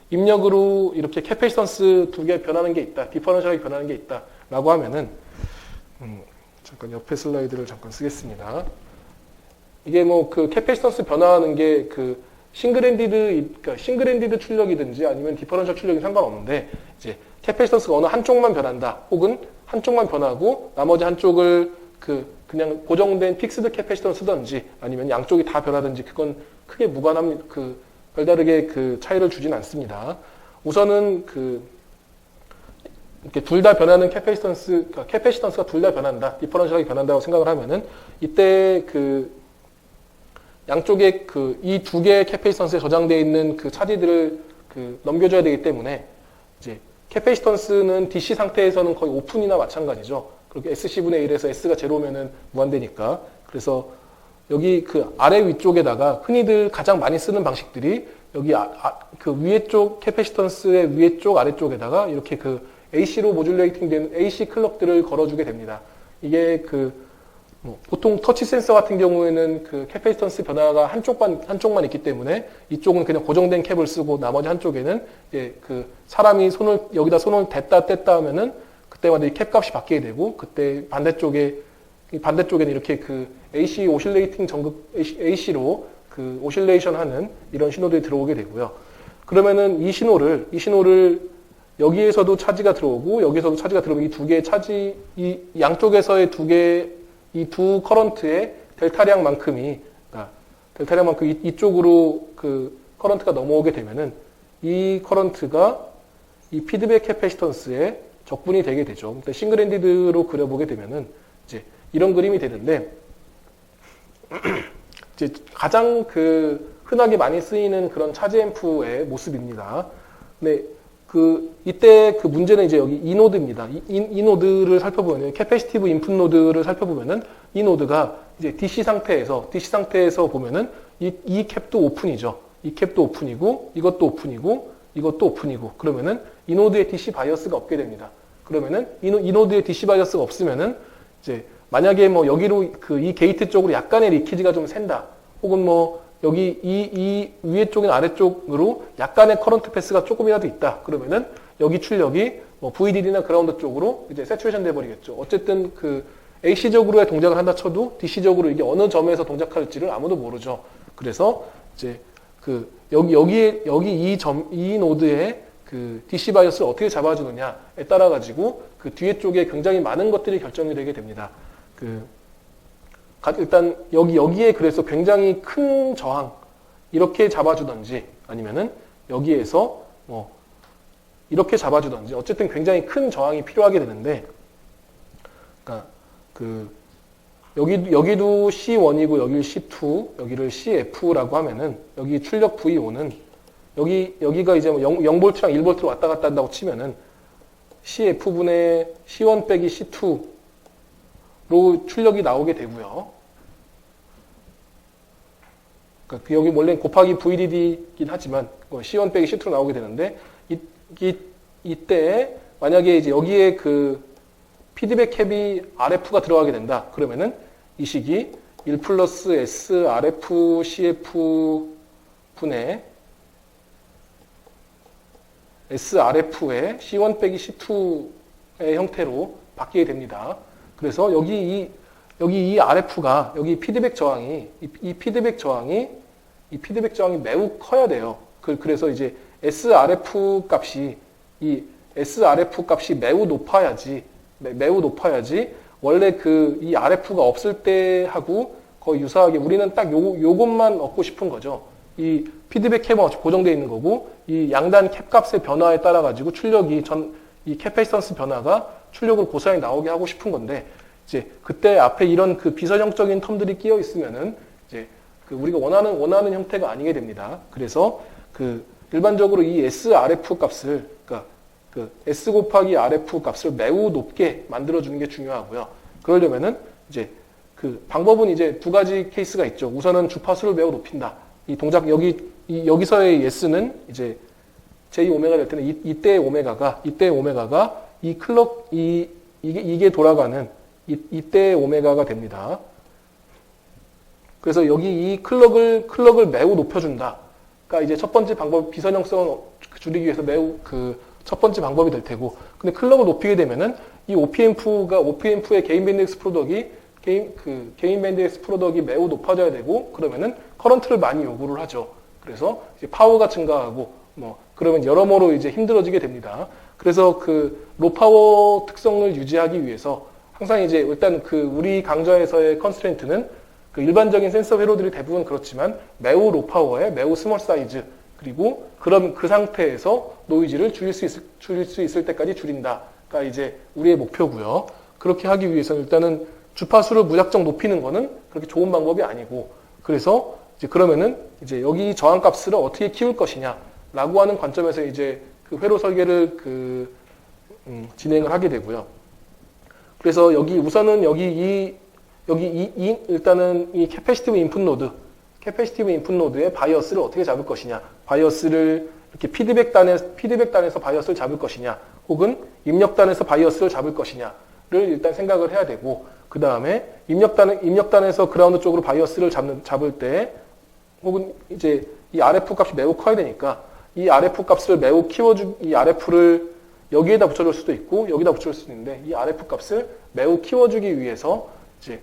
입력으로 이렇게 캐패시턴스 두 개 변하는 게 있다, 디퍼런셜하게 변하는 게 있다라고 하면은 잠깐 옆에 슬라이드를 잠깐 쓰겠습니다. 이게 캐패시턴스 변화하는 게 싱글핸디드 출력이든지 아니면 디퍼런셜 출력이 상관없는데, 이제 캐패시턴스가 어느 한쪽만 변한다, 혹은 한쪽만 변하고 나머지 한쪽을 그냥 고정된 픽스드 캐패시턴스든지 아니면 양쪽이 다 변하든지 그건 크게 무관합니다. 별다르게 차이를 주진 않습니다. 우선은 이렇게 둘 다 변하는 캐패시턴스가 둘 다 변한다, 디퍼런셜하게 변한다고 생각을 하면은, 이때 양쪽에 이 두 개의 캐패시턴스에 저장되어 있는 차지들을 넘겨줘야 되기 때문에, 이제 캐패시턴스는 DC 상태에서는 거의 오픈이나 마찬가지죠. 그렇게 SC분의 1에서 S가 제로면은 무한대니까. 그래서 여기 아래 위쪽에다가 흔히들 가장 많이 쓰는 방식들이 여기 위에 쪽 캐패시턴스의 위에 쪽 아래쪽에다가 이렇게 AC로 모듈레이팅 된 AC 클럭들을 걸어주게 됩니다. 이게 보통 터치 센서 같은 경우에는 캐패시턴스 변화가 한쪽만 있기 때문에 이쪽은 그냥 고정된 캡을 쓰고 나머지 한쪽에는 이제 사람이 여기다 손을 댔다 뗐다 하면은 그때마다 이 캡 값이 바뀌게 되고, 그때 반대쪽에는 이렇게 AC 오실레이팅 AC로 오실레이션 하는 이런 신호들이 들어오게 되고요. 그러면은 이 신호를 여기에서도 차지가 들어오고 여기서도 차지가 들어오면 이 두 개의 이 양쪽에서의 이 두 커런트의 델타량만큼이 이쪽으로 커런트가 넘어오게 되면은 이 커런트가 이 피드백 캐패시턴스에 적분이 되게 되죠. 그러니까 싱글핸디드로 그려보게 되면은 이제 이런 그림이 되는데, 이제 가장 흔하게 많이 쓰이는 그런 차지 앰프의 모습입니다. 근데 이때 문제는 이제 여기 이 노드입니다. 이 노드를 살펴보면, 캐패시티브 인풋 노드를 살펴보면은 이 노드가 이제 DC 상태에서 보면은 이 캡도 오픈이죠. 이 캡도 오픈이고, 이것도 오픈이고, 이것도 오픈이고, 그러면은 이 노드에 DC 바이어스가 없게 됩니다. 그러면은 이 노드에 DC 바이어스가 없으면은 이제 만약에 뭐 여기로 이 게이트 쪽으로 약간의 리키지가 좀 샌다. 혹은 뭐 여기 이 위에 쪽이나 아래쪽으로 약간의 커런트 패스가 조금이라도 있다. 그러면은 여기 출력이 뭐 VDD나 그라운드 쪽으로 이제 세츄레이션 돼버리겠죠. 어쨌든 AC적으로의 동작을 한다 쳐도 DC적으로 이게 어느 점에서 동작할지를 아무도 모르죠. 그래서 이제 여기 이 노드에 DC 바이어스를 어떻게 잡아주느냐에 따라 가지고 뒤에 쪽에 굉장히 많은 것들이 결정이 되게 됩니다. 일단 여기에 그래서 굉장히 큰 저항 이렇게 잡아주든지 아니면은 여기에서 뭐 이렇게 잡아주든지 어쨌든 굉장히 큰 저항이 필요하게 되는데, 그러니까 여기도 C1이고 여기를 C2, 여기를 CF라고 하면은 여기 출력 V5는 여기가 이제 0V랑 1V로 왔다 갔다 한다고 치면은 CF분의 C1 빼기 C2로 출력이 나오게 되고요. 그러니까 여기 원래 곱하기 VDD이긴 하지만 C1 빼기 C2로 나오게 되는데 이때 만약에 이제 여기에 피드백 캡이 RF가 들어가게 된다. 그러면은 이 식이 1 플러스 S RF CF 분의 SRF의 C1 빼기 C2의 형태로 바뀌게 됩니다. 그래서 여기 이 RF가 여기 피드백 저항이 이 피드백 저항이 매우 커야 돼요. 그래서 이제 SRF 값이 매우 높아야지 원래 이 RF가 없을 때 하고 거의 유사하게 우리는 딱 요것만 얻고 싶은 거죠. 이 피드백 캡은 고정되어 있는 거고 이 양단 캡 값의 변화에 따라 가지고 출력이 이 캐패시턴스 변화가 출력으로 고스란히 나오게 하고 싶은 건데, 이제 그때 앞에 이런 비선형적인 텀들이 끼어 있으면은 이제 우리가 원하는 형태가 아니게 됩니다. 그래서 일반적으로 이 SRF 값을 그러니까 S 곱하기 RF 값을 매우 높게 만들어주는 게 중요하고요. 그러려면은 이제 방법은 이제 두 가지 케이스가 있죠. 우선은 주파수를 매우 높인다. 이 동작 여기서의 S는 이제 J 오메가 될 때는 이때의 오메가가 이 클럭 이게 돌아가는 이때의 오메가가 됩니다. 그래서 여기 이 클럭을 매우 높여준다. 그러니까 이제 첫 번째 방법 비선형성을 줄이기 위해서 매우 첫 번째 방법이 될 테고, 근데 클럭을 높이게 되면은 이 OPM프의 게인 밴드 엑스 프로덕이 매우 높아져야 되고, 그러면은 커런트를 많이 요구를 하죠. 그래서 이제 파워가 증가하고 그러면 여러모로 이제 힘들어지게 됩니다. 그래서 로파워 특성을 유지하기 위해서 항상 이제 일단 우리 강좌에서의 컨스트레인트는 일반적인 센서 회로들이 대부분 그렇지만 매우 로파워에 매우 스몰 사이즈, 그리고 그럼 그 상태에서 노이즈를 줄일 수 있을 때까지 줄인다가 이제 우리의 목표고요. 그렇게 하기 위해서는 일단은 주파수를 무작정 높이는 거는 그렇게 좋은 방법이 아니고, 그래서 이제 그러면은 이제 여기 저항값을 어떻게 키울 것이냐라고 하는 관점에서 이제 회로 설계를 진행을 하게 되고요. 그래서 우선은 일단은 이 캐패시티브 인풋 노드의 바이어스를 어떻게 잡을 것이냐, 바이어스를 이렇게 피드백단에서 바이어스를 잡을 것이냐, 혹은 입력단에서 바이어스를 잡을 것이냐를 일단 생각을 해야 되고, 그 다음에 입력단에서 그라운드 쪽으로 바이어스를 잡을 때, 혹은 이제 이 RF 값이 매우 커야 되니까 이 RF 값을 매우 이 RF를 여기에다 붙여줄 수도 있고 여기다 붙여줄 수도 있는데, 이 RF 값을 매우 키워주기 위해서 이제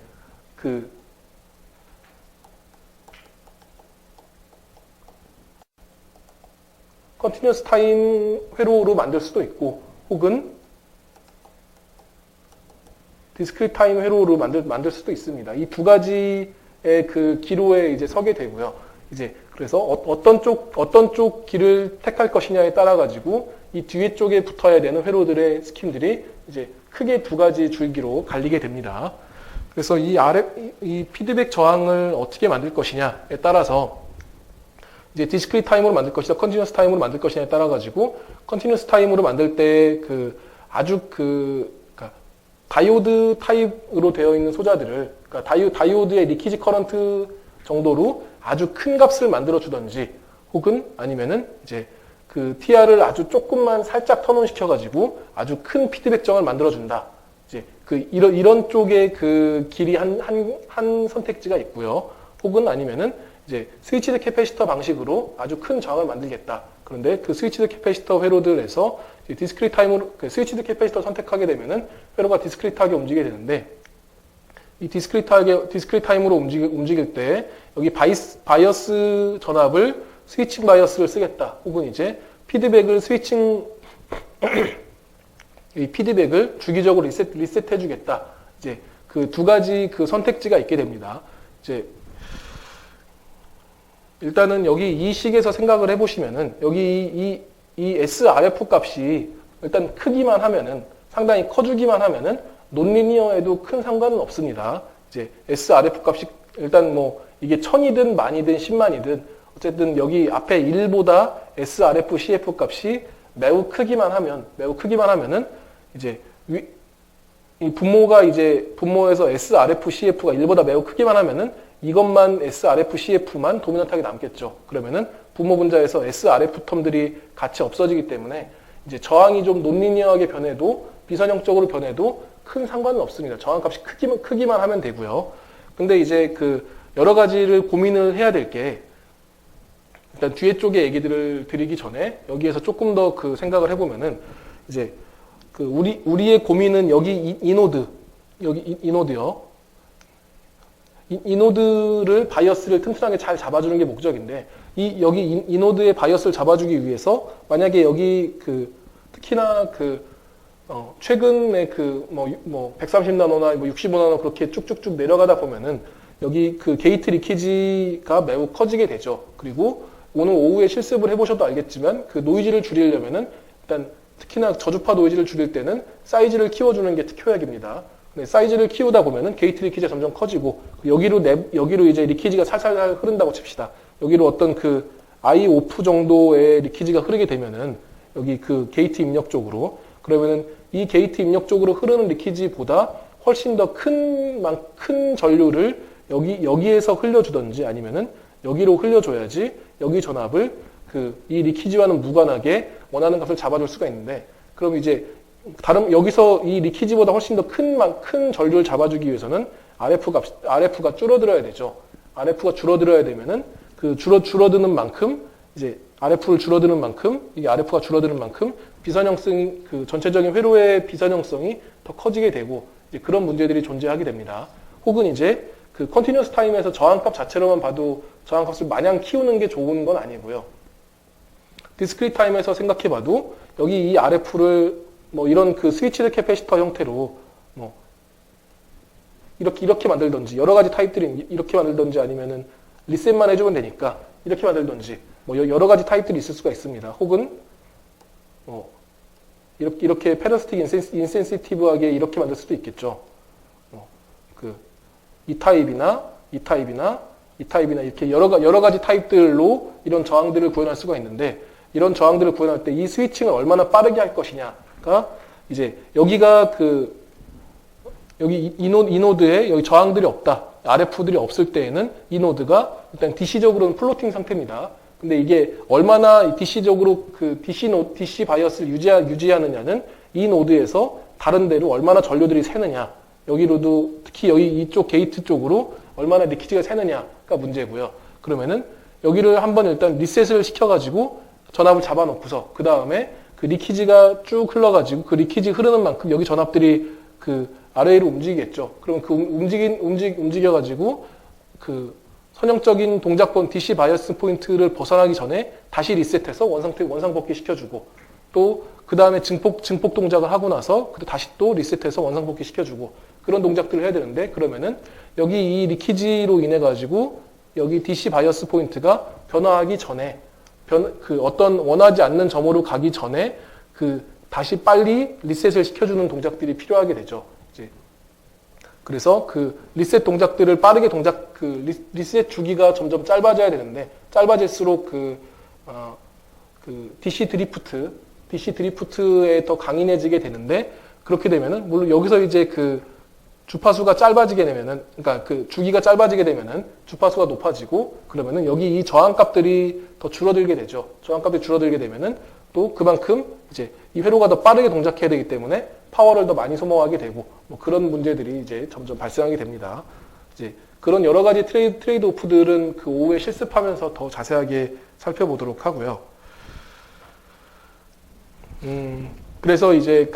컨티뉴어스 타임 회로로 만들 수도 있고, 혹은 디스크리트 타임 회로로 만들 수도 있습니다. 이 두 가지의 기로에 이제 서게 되고요. 이제 그래서 어떤 쪽 길을 택할 것이냐에 따라 가지고 이 뒤에 쪽에 붙어야 되는 회로들의 스킴들이 이제 크게 두 가지 줄기로 갈리게 됩니다. 그래서 이 피드백 저항을 어떻게 만들 것이냐에 따라서 이제 디스크리트 타임으로 만들 것이냐, 컨티뉴어스 타임으로 만들 것이냐에 따라 가지고 컨티뉴어스 타임으로 만들 때 아주 그러니까 다이오드 타입으로 되어 있는 소자들을, 그러니까 다이오드의 리키지 커런트 정도로 아주 큰 값을 만들어 주든지, 혹은 아니면은 이제 TR을 아주 조금만 살짝 턴온 시켜가지고 아주 큰 피드백 저항을 만들어 준다. 이제 이런 쪽의 그 길이 한 선택지가 있고요. 혹은 아니면은 이제 스위치드 캐패시터 방식으로 아주 큰 저항을 만들겠다. 그런데 그 스위치드 캐패시터 회로들에서 디스크리트 타임으로 그 스위치드 캐패시터 선택하게 되면은 회로가 디스크리트하게 움직이게 되는데 이 디스크리트 타임으로 움직일 때 여기 바이어스 전압을 스위칭 바이어스를 쓰겠다. 혹은 이제 피드백을 이 피드백을 주기적으로 리셋해 주겠다. 이제 그 두 가지 그 선택지가 있게 됩니다. 이제 일단은 여기 이 식에서 생각을 해보시면은 여기 이 SRF 값이 일단 크기만 하면은 상당히 커주기만 하면은 논리니어에도 큰 상관은 없습니다. 이제 SRF 값이 일단 뭐 이게 1000이든 만이든 10만이든 어쨌든 여기 앞에 1보다 SRF CF 값이 매우 크기만 하면은 이제 이 분모에서 SRF CF가 1보다 매우 크기만 하면은 이것만 SRF CF만 도미넌트하게 남겠죠. 그러면은 분모 분자에서 SRF 텀들이 같이 없어지기 때문에 이제 저항이 좀 논리니어하게 변해도 비선형적으로 변해도 큰 상관은 없습니다. 저항값이 크기만 하면 되고요. 근데 이제 그 여러 가지를 고민을 해야 될 게 일단 뒤에 쪽의 얘기들을 드리기 전에 여기에서 조금 더 그 생각을 해보면은 이제 그 우리의 고민은 여기 이 노드요. 이 노드를 바이어스를 튼튼하게 잘 잡아주는 게 목적인데 여기 이 노드의 바이어스를 잡아주기 위해서 만약에 여기 특히나 최근에 130나노나 65나노 그렇게 쭉쭉쭉 내려가다 보면은 여기 그 게이트 리키지가 매우 커지게 되죠. 그리고 오늘 오후에 실습을 해보셔도 알겠지만 그 노이즈를 줄이려면은 일단 특히나 저주파 노이즈를 줄일 때는 사이즈를 키워주는 게 특효약입니다. 근데 사이즈를 키우다 보면은 게이트 리키지가 점점 커지고 여기로 이제 리키지가 살살 흐른다고 칩시다. 여기로 어떤 그 I 오프 정도의 리키지가 흐르게 되면은 여기 그 게이트 입력 쪽으로 그러면은 이 게이트 입력 쪽으로 흐르는 리키지보다 훨씬 더 큰 전류를 여기에서 흘려주든지 아니면은 여기로 흘려줘야지 여기 전압을 이 리키지와는 무관하게 원하는 값을 잡아줄 수가 있는데 그럼 이제 여기서 이 리키지보다 훨씬 더 큰 전류를 잡아주기 위해서는 RF가 줄어들어야 되죠. RF가 줄어들어야 되면은 그 줄어드는 만큼 이제 RF를 줄어드는 만큼 이게 RF가 줄어드는 만큼 비선형성 그 전체적인 회로의 비선형성이 더 커지게 되고 이제 그런 문제들이 존재하게 됩니다. 혹은 이제 그 컨티뉴어스 타임에서 저항값 자체로만 봐도 저항값을 마냥 키우는 게 좋은 건 아니고요. 디스크리트 타임에서 생각해봐도 여기 이 RF를 뭐 이런 그 스위치드 캐패시터 형태로 뭐 이렇게 만들든지 여러 가지 타입들이 이렇게 만들든지 아니면은 리셋만 해주면 되니까 이렇게 만들든지 뭐 여러 가지 타입들이 있을 수가 있습니다. 혹은 이렇게 페러스틱 인센시티브하게 이렇게 만들 수도 있겠죠. 이 타입이나 이렇게 여러 가지 타입들로 이런 저항들을 구현할 수가 있는데 이런 저항들을 구현할 때 이 스위칭을 얼마나 빠르게 할 것이냐가 이제 여기가 여기 이 노드에 여기 저항들이 없다. RF들이 없을 때에는 이 노드가 일단 DC적으로는 플로팅 상태입니다. 근데 이게 얼마나 DC적으로 DC 바이어스를 유지하느냐는 이 노드에서 다른 데로 얼마나 전류들이 새느냐. 여기로도 특히 여기 이쪽 게이트 쪽으로 얼마나 리키지가 새느냐가 문제고요. 그러면은 여기를 한번 일단 리셋을 시켜가지고 전압을 잡아놓고서 그 다음에 그 리키지가 쭉 흘러가지고 그 리키지 흐르는 만큼 여기 전압들이 그 아래로 움직이겠죠. 그럼 그 움직여가지고 그 선형적인 동작본 DC 바이어스 포인트를 벗어나기 전에 다시 리셋해서 원상복귀 시켜주고 또 그 다음에 증폭 동작을 하고 나서 다시 또 리셋해서 원상복귀 시켜주고 그런 동작들을 해야 되는데 그러면은 여기 이 리키지로 인해 가지고 여기 DC 바이어스 포인트가 변화하기 전에 어떤 원하지 않는 점으로 가기 전에 다시 빨리 리셋을 시켜주는 동작들이 필요하게 되죠. 이제 그래서 그 리셋 동작들을 빠르게 리셋 주기가 점점 짧아져야 되는데 짧아질수록 DC 드리프트에 더 강인해지게 되는데 그렇게 되면은 물론 여기서 이제 주파수가 짧아지게 되면은 그러니까 주기가 짧아지게 되면은 주파수가 높아지고 그러면은 여기 이 저항값들이 더 줄어들게 되죠. 저항값이 줄어들게 되면은 또 그만큼 이제 이 회로가 더 빠르게 동작해야 되기 때문에 파워를 더 많이 소모하게 되고 뭐 그런 문제들이 이제 점점 발생하게 됩니다. 이제 그런 여러 가지 트레이드 오프들은 그 오후에 실습하면서 더 자세하게 살펴보도록 하고요. 그래서 이제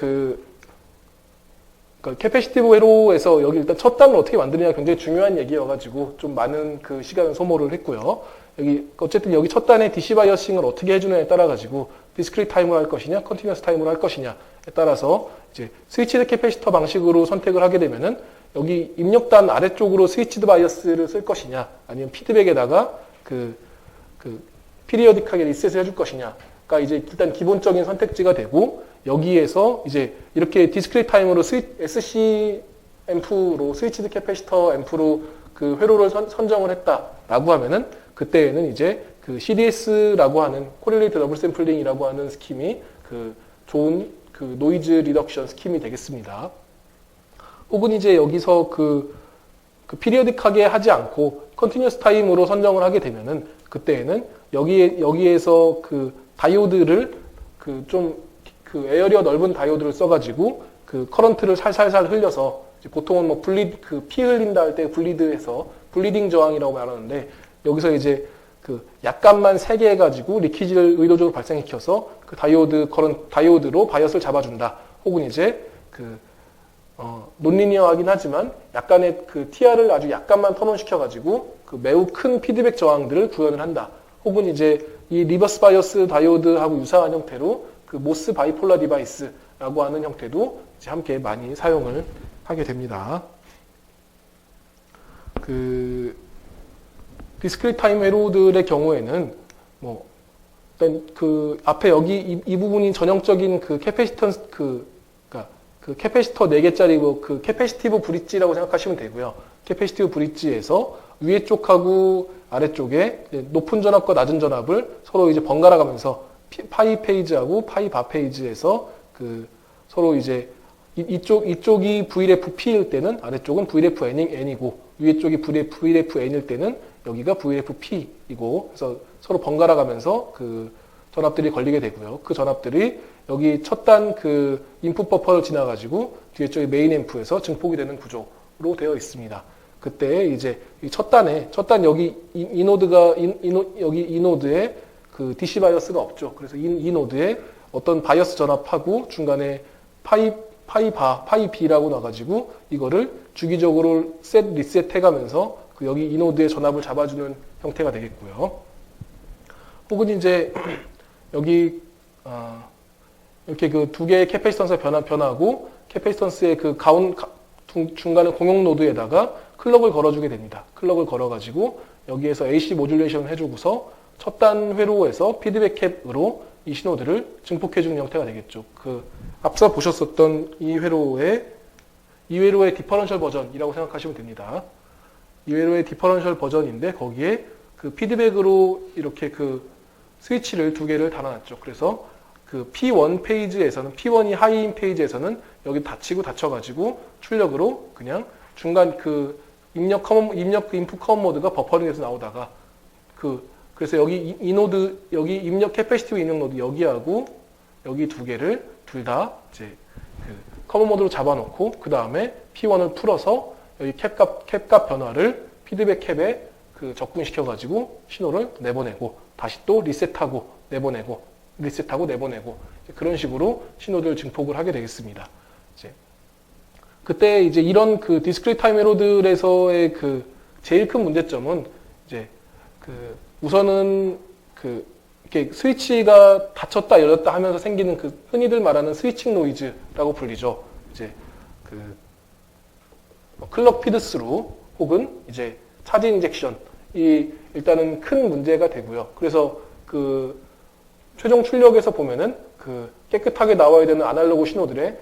캐패시티브 회로에서 여기 일단 첫 단을 어떻게 만드느냐 굉장히 중요한 얘기여가지고 좀 많은 그 시간을 소모를 했고요. 여기 어쨌든 여기 첫 단에 DC 바이어싱을 어떻게 해주느냐에 따라 가지고 디스크리트 타임으로 할 것이냐, 컨티뉴어스 타임으로 할 것이냐에 따라서 이제 스위치드 캐패시터 방식으로 선택을 하게 되면은 여기 입력단 아래쪽으로 스위치드 바이어스를 쓸 것이냐, 아니면 피드백에다가 피리어딕하게 리셋을 해줄 것이냐가 이제 일단 기본적인 선택지가 되고 여기에서 이제 이렇게 디스크리트 타임으로 SC 앰프로 스위치드 캐패시터 앰프로 그 회로를 선정을 했다라고 하면은 그때에는 이제 그 CDS라고 하는 코릴레이트 더블 샘플링이라고 하는 스킴이 그 좋은 그 노이즈 리덕션 스킴이 되겠습니다. 혹은 이제 여기서 피리어딕하게 하지 않고 컨티뉴어스 타임으로 선정을 하게 되면은 그때에는 여기에서 그 다이오드를 에어리어 넓은 다이오드를 써가지고 그 커런트를 살살살 흘려서 보통은 뭐 피 흘린다 할 때 블리딩 저항이라고 말하는데 여기서 이제 그 약간만 세게 해가지고 리키지를 의도적으로 발생시켜서 그 다이오드로 바이어스를 잡아준다. 혹은 이제 논리니어하긴 하지만 약간의 그 TR을 아주 약간만 턴온 시켜가지고 그 매우 큰 피드백 저항들을 구현을 한다. 혹은 이제 이 리버스 바이어스 다이오드하고 유사한 형태로 그 모스 바이폴라 디바이스라고 하는 형태도 이제 함께 많이 사용을 하게 됩니다. 디스크리트 타임 회로들의 경우에는 뭐 일단 그 앞에 여기 이 부분이 전형적인 그 캐패시턴스 그 캐패시터 4개짜리 그 캐패시티브 브릿지라고 생각하시면 되고요. 캐패시티브 브릿지에서 위에 쪽하고 아래쪽에 높은 전압과 낮은 전압을 서로 이제 번갈아 가면서 파이 페이지하고 파이 바 페이지에서 서로 이제 이쪽이 VRFP일 때는 아래쪽은 VRFN이고 위에 쪽이 VRFN일 때는 여기가 VRFP이고 그래서 서로 번갈아 가면서 그 전압들이 걸리게 되고요. 그 전압들이 여기 첫 단 그 인풋 버퍼를 지나가지고 뒤에 쪽에 메인 앰프에서 증폭이 되는 구조로 되어 있습니다. 그때 이제 첫 단 여기 이 노드에 그 DC 바이어스가 없죠. 그래서 이 노드에 어떤 바이어스 전압하고 중간에 파이 B라고 나가지고 이거를 주기적으로 리셋 해가면서 여기 이 노드의 전압을 잡아주는 형태가 되겠고요. 혹은 이제 여기 이렇게 그 두 개의 캐패시턴스가 변하고 캐패시턴스의 그 중간에 공용 노드에다가 클럭을 걸어주게 됩니다. 클럭을 걸어가지고 여기에서 AC 모듈레이션을 해주고서 첫 단 회로에서 피드백 캡으로 이 신호들을 증폭해주는 형태가 되겠죠. 앞서 보셨었던 이 회로의 디퍼런셜 버전이라고 생각하시면 됩니다. 이 회로의 디퍼런셜 버전인데 거기에 그 피드백으로 이렇게 그 스위치를 두 개를 달아놨죠. 그래서 그 P1 페이지에서는 P1이 하이인 페이지에서는 여기 닫혀가지고 출력으로 그냥 중간 그 입력 인풋 커먼 모드가 버퍼링에서 나오다가 그래서 여기 이 노드 여기 입력 캐패시티브 입력 노드 여기하고 여기 두 개를 둘 다 이제 그 커먼 모드로 잡아놓고 그 다음에 P1을 풀어서 여기 캡값 변화를 피드백 캡에 적분시켜가지고 신호를 내보내고 다시 또 리셋하고 내보내고 그런 식으로 신호들 증폭을 하게 되겠습니다. 그때 이제 이런 그 디스크리트 타임 회로들에서의 그 제일 큰 문제점은 이제 우선은 이렇게 스위치가 닫혔다 열렸다 하면서 생기는 그 흔히들 말하는 스위칭 노이즈라고 불리죠. 이제 클럭 피드스루 혹은 이제 차지 인젝션이 일단은 큰 문제가 되고요. 그래서 최종 출력에서 보면은 깨끗하게 나와야 되는 아날로그 신호들의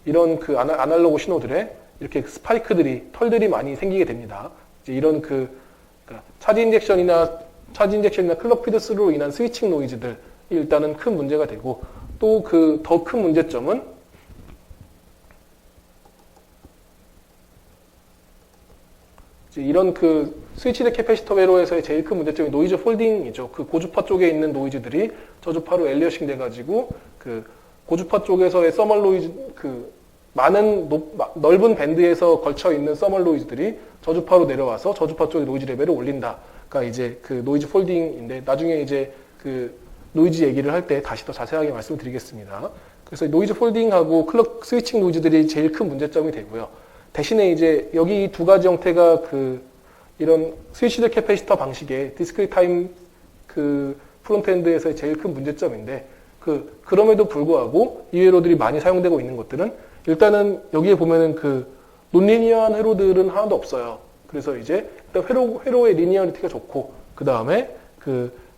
이런 아날로그 신호들의 이렇게 스파이크들이 털들이 많이 생기게 됩니다. 이제 이런 그러니까 차지 인젝션이나 클럭 피드스루로 인한 스위칭 노이즈들이 일단은 큰 문제가 되고 또 더 큰 문제점은 이제 이런 스위치드 캐패시터 회로에서의 제일 큰 문제점이 노이즈 폴딩이죠. 고주파 쪽에 있는 노이즈들이 저주파로 엘리어싱 돼가지고 고주파 쪽에서의 서멀 노이즈, 많은 넓은 밴드에서 걸쳐 있는 서멀 노이즈들이 저주파로 내려와서 저주파 쪽의 노이즈 레벨을 올린다가 이제 그 노이즈 폴딩인데, 나중에 이제 그 노이즈 얘기를 할 때 다시 더 자세하게 말씀드리겠습니다. 그래서 노이즈 폴딩하고 클럭 스위칭 노이즈들이 제일 큰 문제점이 되고요. 대신에 이제 여기 두 가지 형태가 이런 스위치드 캐패시터 방식의 디스크리트 타임 프론트엔드에서의 제일 큰 문제점인데, 그럼에도 불구하고 이 회로들이 많이 사용되고 있는 것들은, 일단은 여기에 보면은 논리니어한 회로들은 하나도 없어요. 그래서 이제 일단 회로의 리니어리티가 좋고, 그 다음에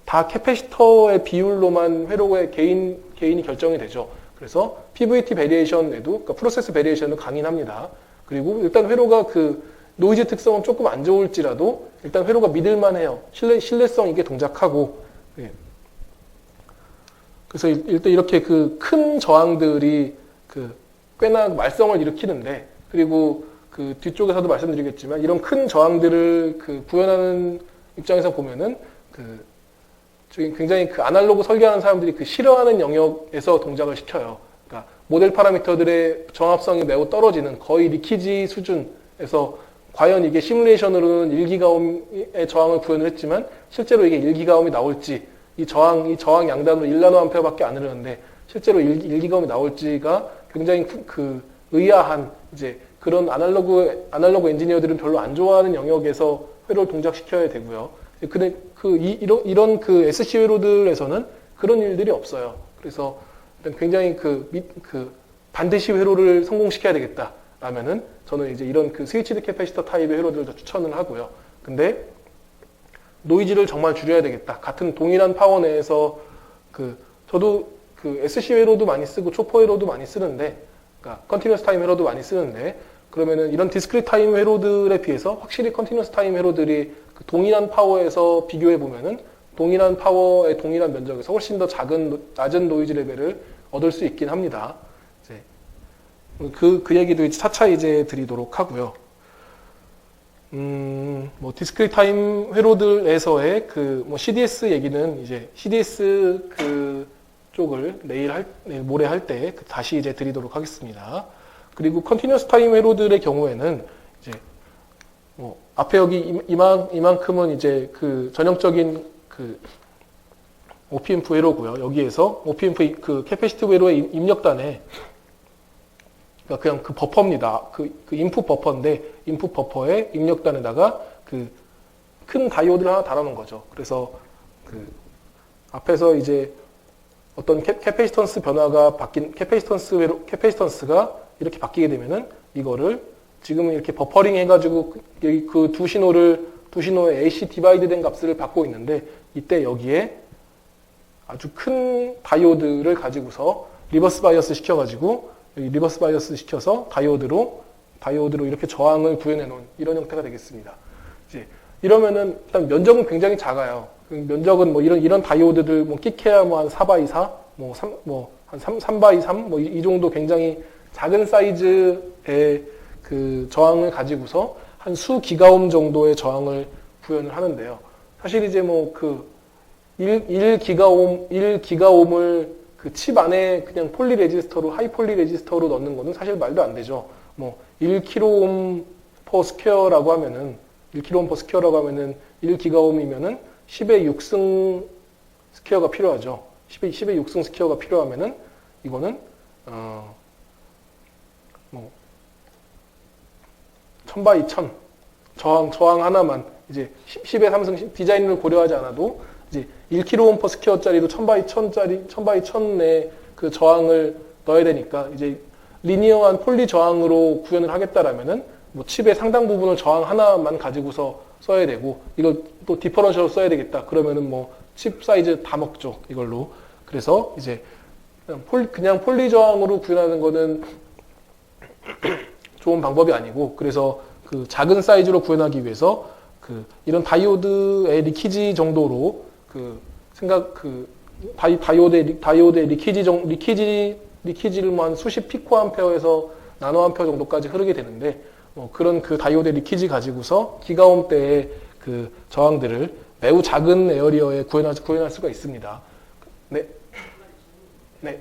다 캐패시터의 비율로만 회로의 개인이 결정이 되죠. 그래서 PVT 베리에이션에도, 그러니까 프로세스 베리에이션도 강인합니다. 그리고 일단 회로가 노이즈 특성은 조금 안 좋을지라도 일단 회로가 믿을만해요. 신뢰성 있게 동작하고. 예. 그래서 일단 이렇게 큰 저항들이 꽤나 말썽을 일으키는데, 그리고 뒤쪽에서도 말씀드리겠지만 이런 큰 저항들을 구현하는 입장에서 보면은 굉장히 아날로그 설계하는 사람들이 싫어하는 영역에서 동작을 시켜요. 그러니까 모델 파라미터들의 정합성이 매우 떨어지는 거의 리키지 수준에서 과연 이게 시뮬레이션으로는 1기가옴의 저항을 구현을 했지만 실제로 이게 1기가옴이 나올지, 이 저항 양단으로 1나노암페어밖에 안 흐르는데 실제로 1기가옴이 나올지가 굉장히 의아한 이제 그런 아날로그 엔지니어들은 별로 안 좋아하는 영역에서 회로를 동작시켜야 되고요. 근데 이런 SC 회로들에서는 그런 일들이 없어요. 그래서 굉장히 반드시 회로를 성공시켜야 되겠다라면은 저는 이제 이런 스위치드 캐패시터 타입의 회로들을 추천을 하고요. 근데 노이즈를 정말 줄여야 되겠다. 같은 동일한 파워 내에서 저도 SC 회로도 많이 쓰고 초퍼 회로도 많이 쓰는데, 그러니까 컨티뉴어스 타임 회로도 많이 쓰는데, 그러면은 이런 디스크리트 타임 회로들에 비해서 확실히 컨티뉴어스 타임 회로들이 동일한 파워에서 비교해 보면은 동일한 파워의 동일한 면적에서 훨씬 더 낮은 노이즈 레벨을 얻을 수 있긴 합니다. 이제 그 얘기도 차차 이제 드리도록 하고요. 디스크리트 타임 회로들에서의 CDS 얘기는 이제 CDS 쪽을 모레 할 때 다시 이제 드리도록 하겠습니다. 그리고 컨티뉴어스 타임 회로들의 경우에는 이제 앞에 여기 이만큼은 이제 전형적인 OPMF 회로고요. 여기에서 OPMF 캐패시티 회로의 입력단에 그냥 버퍼입니다. 인풋 버퍼인데 인풋 버퍼의 입력단에다가 큰 다이오드를 하나 달아놓은 거죠. 그래서 앞에서 이제 어떤 캐패시턴스 변화가 캐패시턴스가 이렇게 바뀌게 되면은 이거를 지금은 이렇게 버퍼링 해가지고 여기 두 신호의 AC 디바이드 된 값을 받고 있는데, 이때 여기에 아주 큰 다이오드를 가지고서 리버스 바이어스 시켜서 다이오드로 이렇게 저항을 구현해 놓은 이런 형태가 되겠습니다. 이제 이러면은 일단 면적은 굉장히 작아요. 면적은 이런 다이오드들 끼케야 한 4x4, 한 3x3, 이 정도 굉장히 작은 사이즈의 저항을 가지고서 한 수 기가옴 정도의 저항을 구현을 하는데요. 사실 이제 1기가옴을 칩 안에 그냥 폴리 레지스터로, 하이 폴리 레지스터로 넣는 거는 사실 말도 안 되죠. 1kΩ per square라고 하면은 1기가옴이면은 10의 6승 스퀘어가 필요하죠. 10의 6승 스퀘어가 필요하면은 이거는 1000x1000 저항 하나만 이제 10의 3승 디자인을 고려하지 않아도 이제 1kΩ per square짜리도 1000x1000의 저항을 넣어야 되니까 이제 리니어한 폴리 저항으로 구현을 하겠다라면은 칩의 상당 부분을 저항 하나만 가지고서 써야 되고, 이걸 또 디퍼런셜로 써야 되겠다. 그러면은 칩 사이즈 다 먹죠. 이걸로. 그래서 이제 그냥 폴리 저항으로 구현하는 거는 좋은 방법이 아니고, 그래서 작은 사이즈로 구현하기 위해서 이런 다이오드의 리키지 정도로 다이오드의 리키지를 한 수십 피코암페어에서 나노암페어 정도까지 흐르게 되는데, 그런 다이오드의 리키지 가지고서 기가옴대의 저항들을 매우 작은 에어리어에 구현할 수가 있습니다. 네. 네.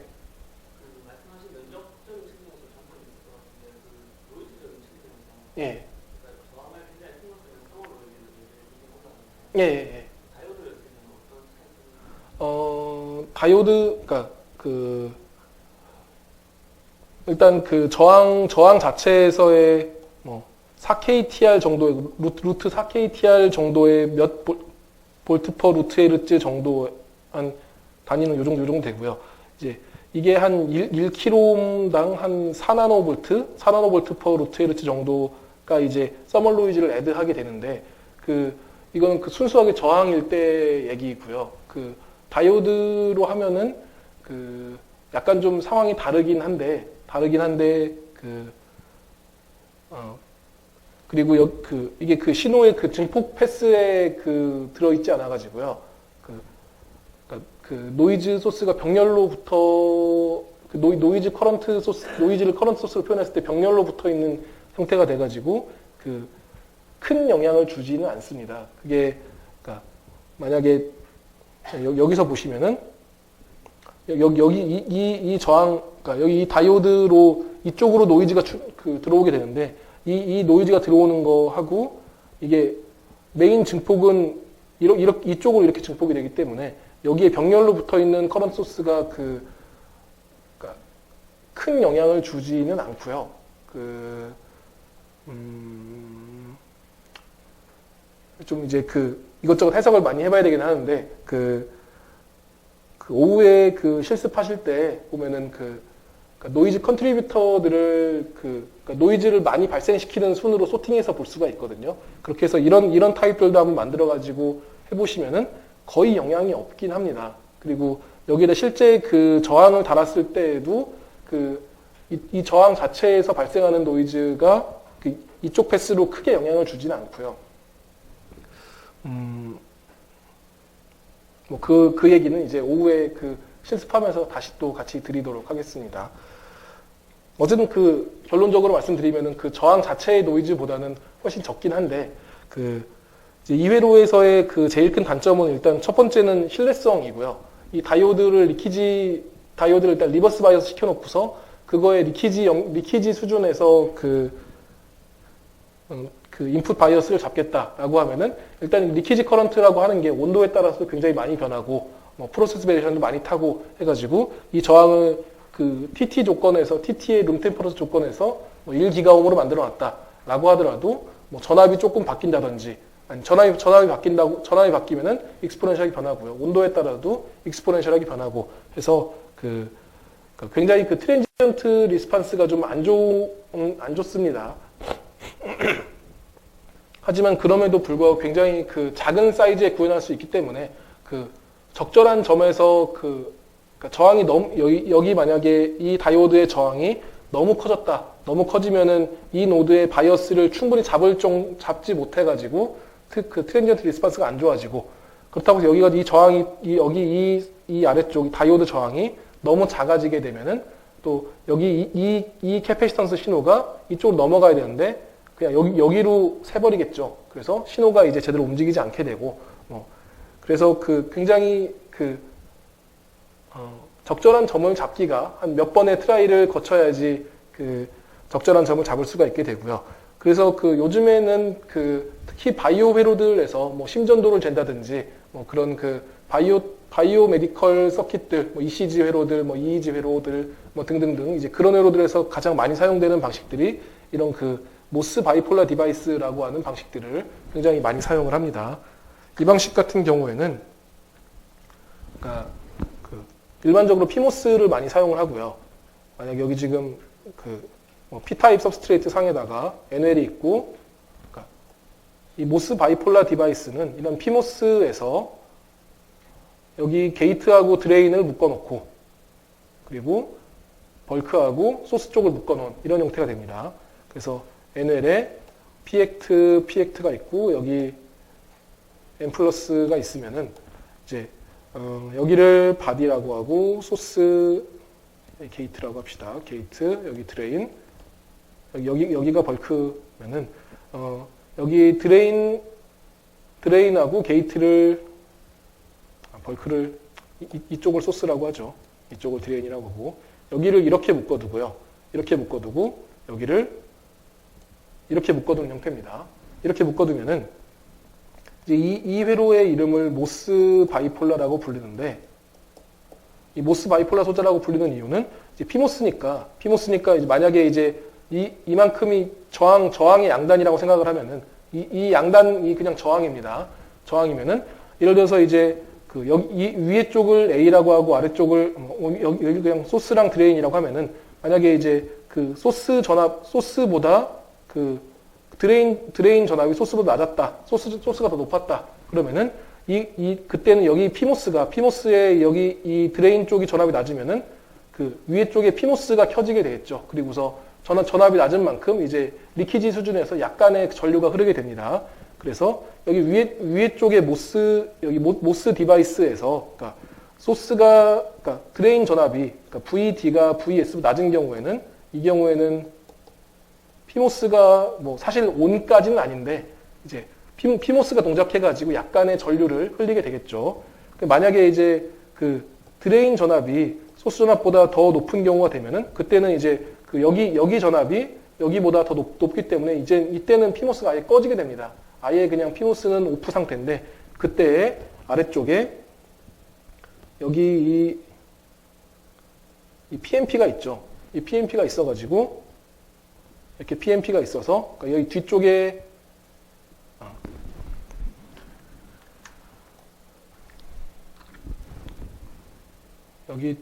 예. 예, 예, 예. 다이오드, 그러니까 일단 그 저항 자체에서의 뭐 4kTR 정도의 루트 4kTR 정도의 몇 볼트 퍼 루트 헤르츠 정도 한 단위는 요 정도 되고요. 이제 이게 한 1kΩ당 한 4나노볼트 퍼 루트 헤르츠 정도가 이제 서멀 노이즈를 애드하게 되는데 이거는 그 순수하게 저항일 때 얘기고요. 그 다이오드로 하면은 약간 좀 상황이 다르긴 한데 그리고 이게 그 신호의 그 증폭 패스에 들어있지 않아가지고요. 그 노이즈 소스가 병렬로부터 노이즈를 커런트 소스로 표현했을 때 병렬로 붙어 있는 형태가 돼가지고 큰 영향을 주지는 않습니다. 그게 그러니까 만약에 여기서 보시면은 여기 이 저항 그러니까 여기 이 다이오드로 이쪽으로 노이즈가 들어오게 되는데 이 노이즈가 들어오는 거하고 이게 메인 증폭은 이쪽으로 이렇게 증폭이 되기 때문에 여기에 병렬로 붙어 있는 커런트 소스가 그러니까 큰 영향을 주지는 않고요. 좀 이제 이것저것 해석을 많이 해봐야 되긴 하는데 오후에 실습하실 때 보면은 그러니까 노이즈 컨트리뷰터들을 그러니까 노이즈를 많이 발생시키는 순으로 소팅해서 볼 수가 있거든요. 그렇게 해서 이런 타입들도 한번 만들어 가지고 해보시면은 거의 영향이 없긴 합니다. 그리고 여기다 실제 저항을 달았을 때에도 이 저항 자체에서 발생하는 노이즈가 이쪽 패스로 크게 영향을 주지는 않고요. 뭐 그 얘기는 이제 오후에 실습하면서 다시 또 같이 드리도록 하겠습니다. 어쨌든 결론적으로 말씀드리면은 저항 자체의 노이즈보다는 훨씬 적긴 한데 이제 이 회로에서의 제일 큰 단점은 일단 첫 번째는 신뢰성이고요. 이 다이오드를 일단 리버스 바이어스 시켜놓고서 그거의 리키지 수준에서 인풋 바이어스를 잡겠다라고 하면은 일단 리키지 커런트라고 하는 게 온도에 따라서 굉장히 많이 변하고 뭐 프로세스 베리에이션도 많이 타고 해가지고 이 저항을 TT의 룸 템퍼러처 조건에서 뭐 1기가옴으로 만들어놨다라고 하더라도 뭐 전압이 조금 바뀐다든지 아니 전압이 바뀌면은 익스포넨셜하게 변하고요. 온도에 따라도 익스포넨셜하게 변하고 해서 굉장히 트랜지언트 리스판스가 좀 안 좋습니다. 하지만 그럼에도 불구하고 굉장히 작은 사이즈에 구현할 수 있기 때문에 적절한 점에서 그러니까 저항이 여기 만약에 이 다이오드의 저항이 너무 커졌다. 너무 커지면은 이 노드의 바이어스를 충분히 잡지 못해가지고 트랜지언트 리스판스가 안 좋아지고 그렇다고 해서 여기가 이 저항이 이 아래쪽 다이오드 저항이 너무 작아지게 되면은 또 여기 이 캐패시턴스 신호가 이쪽으로 넘어가야 되는데 그냥 여기로 새버리겠죠. 그래서 신호가 이제 제대로 움직이지 않게 되고 그래서 굉장히 적절한 점을 잡기가 한 몇 번의 트라이를 거쳐야지 적절한 점을 잡을 수가 있게 되고요. 그래서 요즘에는 특히 바이오 회로들에서 뭐 심전도를 잰다든지 뭐 그런 바이오 메디컬 서킷들, 뭐 ECG 회로들, 뭐 EEG 회로들, 뭐 등등등 이제 그런 회로들에서 가장 많이 사용되는 방식들이 이런 모스 바이폴라 디바이스라고 하는 방식들을 굉장히 많이 사용을 합니다. 이 방식 같은 경우에는 그러니까 일반적으로 피모스를 많이 사용을 하고요. 만약 여기 지금 P타입 सब스트레이트 상에다가 NL이 있고 그러니까 이 모스 바이폴라 디바이스는 이런 피모스에서 여기 게이트하고 드레인을 묶어놓고 그리고 벌크하고 소스 쪽을 묶어놓은 이런 형태가 됩니다. 그래서 NL에 P액트가 있고 여기 N 플러스가 있으면은 이제 여기를 바디라고 하고 소스 게이트라고 합시다. 게이트 여기 드레인 여기가 벌크면은 여기 드레인하고 게이트를 벌크를 이쪽을 소스라고 하죠. 이쪽을 드레인이라고 하고 여기를 이렇게 묶어두고요. 이렇게 묶어두고 여기를 이렇게 묶어두는 형태입니다. 이렇게 묶어두면은 이제 이 회로의 이름을 모스 바이폴라라고 부르는데, 이 모스 바이폴라 소자라고 불리는 이유는 이제 피모스니까 이제 만약에 이제 이만큼이 저항의 양단이라고 생각을 하면은 이 양단이 그냥 저항입니다. 저항이면은 예를 들어서 이제 이 위에 쪽을 A라고 하고 아래쪽을 여기 그냥 소스랑 드레인이라고 하면은 만약에 이제 그 소스보다 그 드레인 전압이 소스보다 낮았다. 소스가 더 높았다. 그러면은 그때는 여기 피모스의 여기 이 드레인 쪽이 전압이 낮으면은 그 위에 쪽에 피모스가 켜지게 되겠죠. 그리고서 전압이 낮은 만큼 이제 리키지 수준에서 약간의 전류가 흐르게 됩니다. 그래서 여기 위에 쪽에 모스 디바이스에서, 그러니까 그러니까 드레인 전압이, 그러니까 VD가 VS보다 낮은 경우에는, 이 경우에는 피모스가 뭐 사실 온까지는 아닌데, 이제 피모스가 동작해가지고 약간의 전류를 흘리게 되겠죠. 만약에 이제 그 드레인 전압이 소스 전압보다 더 높은 경우가 되면은, 그때는 이제 그 여기 전압이 여기보다 더 높기 때문에 이때는 피모스가 아예 꺼지게 됩니다. 아예 그냥 피모스는 오프 상태인데, 그때 아래쪽에 여기 이 PMP가 있죠. 이 PMP가 있어가지고 이렇게 PMP가 있어서, 그러니까 여기 뒤쪽에 여기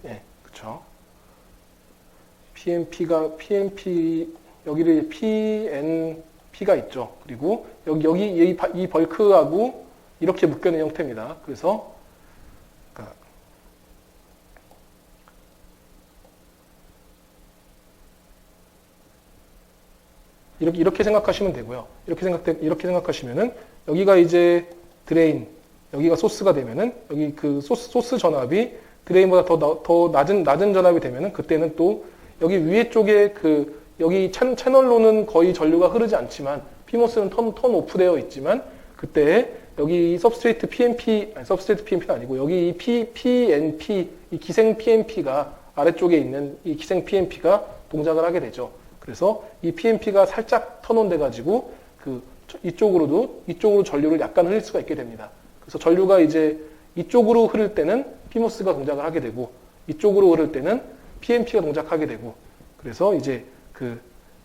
예, 그쵸. 여기를 PNP가 있죠. 그리고 여기 이 벌크하고 이렇게 묶여있는 형태입니다. 그래서, 그러니까 이렇게 생각하시면 되고요. 이렇게 생각하시면은, 여기가 이제 드레인, 여기가 소스가 되면은, 여기 그 소스 전압이 드레인보다 더 낮은 전압이 되면은, 그때는 또 여기 위에 쪽에 여기 채널로는 거의 전류가 흐르지 않지만, 피모스는 턴 오프되어 있지만, 그때 여기 서브스트레이트 PMP는 아니고, 여기 이 PNP, 이 기생 PMP가 아래쪽에 있는 이 기생 PMP가 동작을 하게 되죠. 그래서 이 PMP가 살짝 턴온 돼가지고, 이쪽으로 전류를 약간 흘릴 수가 있게 됩니다. 그래서 전류가 이제 이쪽으로 흐를 때는 피모스가 동작을 하게 되고, 이쪽으로 흐를 때는 PMP가 동작하게 되고, 그래서 이제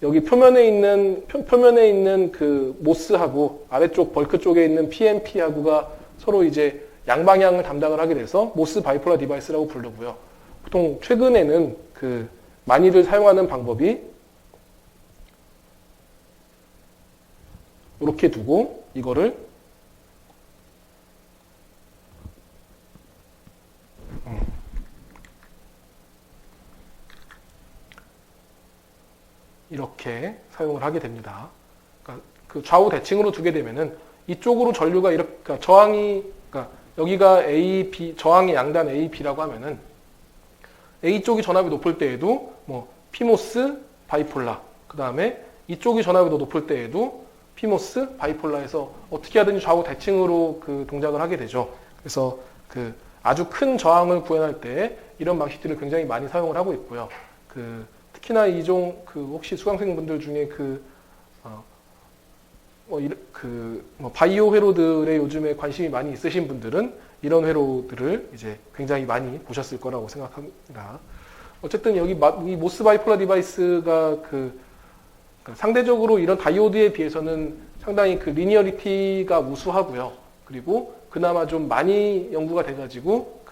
여기 표면에 있는 그 모스하고 아래쪽 벌크 쪽에 있는 PMP하고가 서로 이제 양방향을 담당을 하게 돼서 모스 바이폴라 디바이스라고 부르고요. 보통 최근에는 많이들 사용하는 방법이 이렇게 두고 이거를 이렇게 사용을 하게 됩니다. 그러니까 그 좌우 대칭으로 두게 되면은 이쪽으로 전류가 그러니까 그러니까 여기가 A, B, 저항의 양단 A, B라고 하면은 A 쪽이 전압이 높을 때에도 뭐 피모스, 바이폴라, 그 다음에 이쪽이 전압이 더 높을 때에도 피모스, 바이폴라에서 어떻게 하든지 좌우 대칭으로 동작을 하게 되죠. 그래서 아주 큰 저항을 구현할 때 이런 방식들을 굉장히 많이 사용을 하고 있고요. 특히나 혹시 수강생분들 중에 바이오 회로들에 요즘에 관심이 많이 있으신 분들은 이런 회로들을 이제 굉장히 많이 보셨을 거라고 생각합니다. 어쨌든 여기 이 모스 바이폴라 디바이스가 상대적으로 이런 다이오드에 비해서는 상당히 리니어리티가 우수하고요. 그리고 그나마 좀 많이 연구가 돼가지고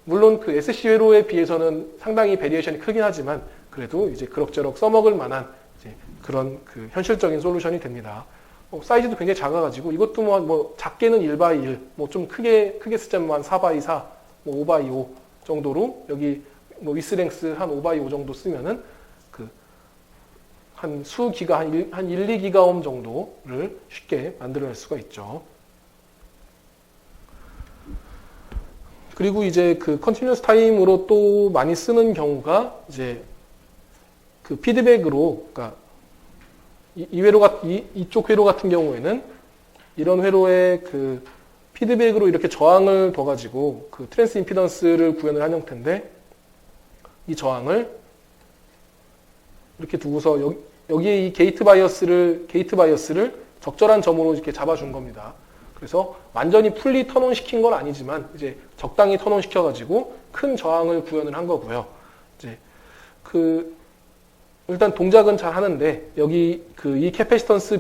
물론 SC 회로에 비해서는 상당히 베리에이션이 크긴 하지만 그래도 이제 그럭저럭 써먹을 만한 이제 그런 현실적인 솔루션이 됩니다. 사이즈도 굉장히 작아가지고 이것도 뭐 작게는 1x1, 뭐 좀 크게 쓰자면 한 4x4, 뭐 5x5 정도로 여기 뭐 위스랭스 한 5x5 정도 쓰면은 한 수기가 한 1, 2기가옴 정도를 쉽게 만들어낼 수가 있죠. 그리고 이제 그 컨티뉴어스 타임으로 또 많이 쓰는 경우가 이제 그 피드백으로, 그러니까 이쪽 회로 같은 경우에는 이런 회로에 그 피드백으로 이렇게 저항을 둬가지고 그 트랜스 임피던스를 구현을 한 형태인데, 이 저항을 이렇게 두고서 여기에 이 게이트 바이어스를 적절한 점으로 이렇게 잡아준 겁니다. 그래서 완전히 풀리 턴온 시킨 건 아니지만 이제 적당히 턴온 시켜가지고 큰 저항을 구현을 한 거고요. 이제 일단 동작은 잘 하는데 여기 이 캐패시턴스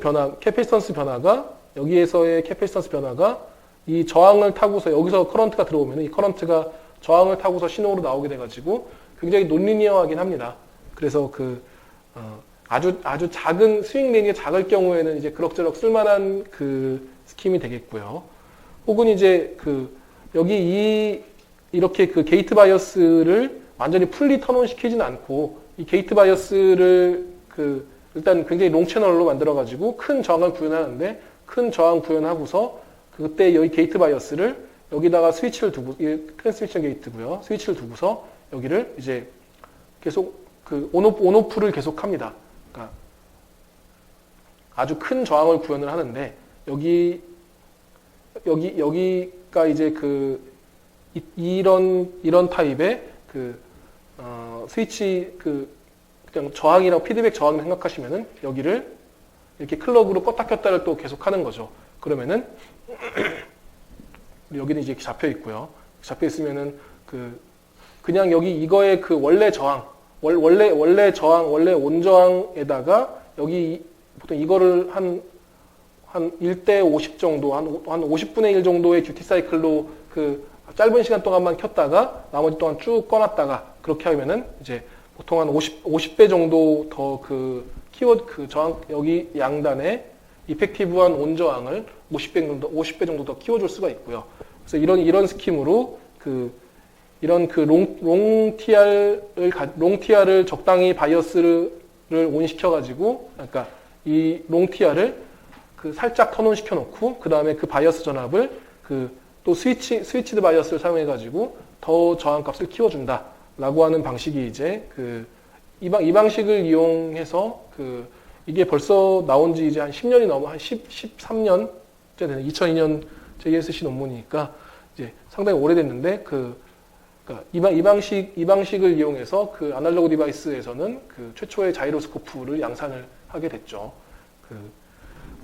변화가 여기에서의 캐패시턴스 변화가 이 저항을 타고서 여기서 커런트가 들어오면 이 커런트가 저항을 타고서 신호로 나오게 돼가지고 굉장히 논리니어하긴 합니다. 그래서 아주 작은 스윙 레인이 작을 경우에는 이제 그럭저럭 쓸만한 스킴이 되겠고요. 혹은 이제 이렇게 게이트 바이어스를 완전히 풀리 턴온 시키진 않고 이 게이트 바이어스를 일단 굉장히 롱 채널로 만들어가지고 큰 저항을 구현하는데, 큰 저항 구현하고서 그때 여기 게이트 바이어스를 여기다가 스위치를 두고, 트랜스미션 게이트고요. 스위치를 두고서 여기를 이제 계속 온오프를 계속 합니다. 그러니까 아주 큰 저항을 구현을 하는데, 여기가 이제 이런 타입의 스위치 그냥 저항이랑 피드백 저항을 생각하시면은 여기를 이렇게 클럭으로 껐다 켰다를 또 계속 하는 거죠. 그러면은 여기는 이제 잡혀 있고요. 잡혀 있으면은 그냥 이거의 원래 저항, 원래 저항, 원래 온저항에다가 여기 보통 이거를 한 1대 50 정도, 한 50분의 1 정도의 듀티 사이클로 짧은 시간 동안만 켰다가 나머지 동안 쭉 꺼놨다가 그렇게 하면은 이제 보통 한 50배 정도 더 저항, 여기 양단에 이펙티브한 온저항을 50배 정도 더 키워줄 수가 있고요. 그래서 이런 스킴으로 이런 롱TR을 적당히 바이어스를 온시켜가지고, 그러니까 이 롱TR을 살짝 턴온 시켜놓고, 그 다음에 바이어스 전압을 또 스위치드 바이어스를 사용해가지고 더 저항값을 키워준다. 라고 하는 방식이 이제 이 방식을 이용해서 이게 벌써 나온 지 이제 한 10년이 넘어, 한 13년째 되는 2002년 JSC 논문이니까 이제 상당히 오래됐는데 그러니까 이 방식을 이용해서 아날로그 디바이스에서는 최초의 자이로스코프를 양산을 하게 됐죠.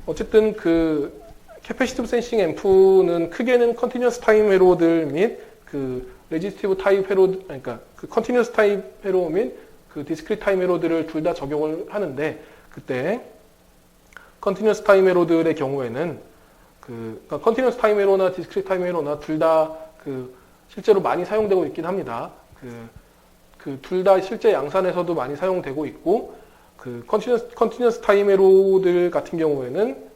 어쨌든 캐패시티브 센싱 앰프는 크게는 컨티뉴어스 타임 회로들 및 레지스티브 타입 회로, 그러니까 컨티뉴어스 타입 회로 및 디스크리트 타임 회로들을 둘 다 적용을 하는데, 그때 컨티뉴어스 타임 회로들의 경우에는 그러니까 컨티뉴어스 타임 회로나 디스크리트 타임 회로나 둘 다 실제로 많이 사용되고 있긴 합니다. 둘 다 실제 양산에서도 많이 사용되고 있고, 컨티뉴어스 타임 회로들 같은 경우에는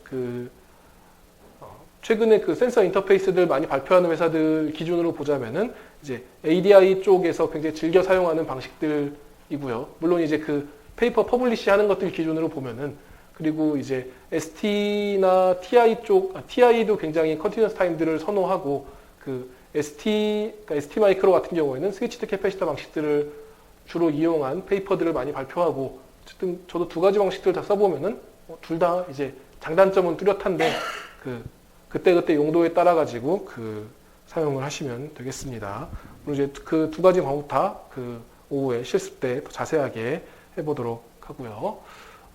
최근에 센서 인터페이스들 많이 발표하는 회사들 기준으로 보자면은 이제 ADI 쪽에서 굉장히 즐겨 사용하는 방식들이고요. 물론 이제 페이퍼 퍼블리시 하는 것들 기준으로 보면은, 그리고 이제 ST나 TI도 굉장히 컨티뉴어스 타임들을 선호하고, 그러니까 ST 마이크로 같은 경우에는 스위치드 캐패시터 방식들을 주로 이용한 페이퍼들을 많이 발표하고, 어쨌든 저도 두 가지 방식들을 다 써보면은 둘 다 이제 장단점은 뚜렷한데 그때 용도에 따라 가지고 사용을 하시면 되겠습니다. 그리고 이제 두 가지 방법 다 오후에 실습 때 더 자세하게 해보도록 하고요.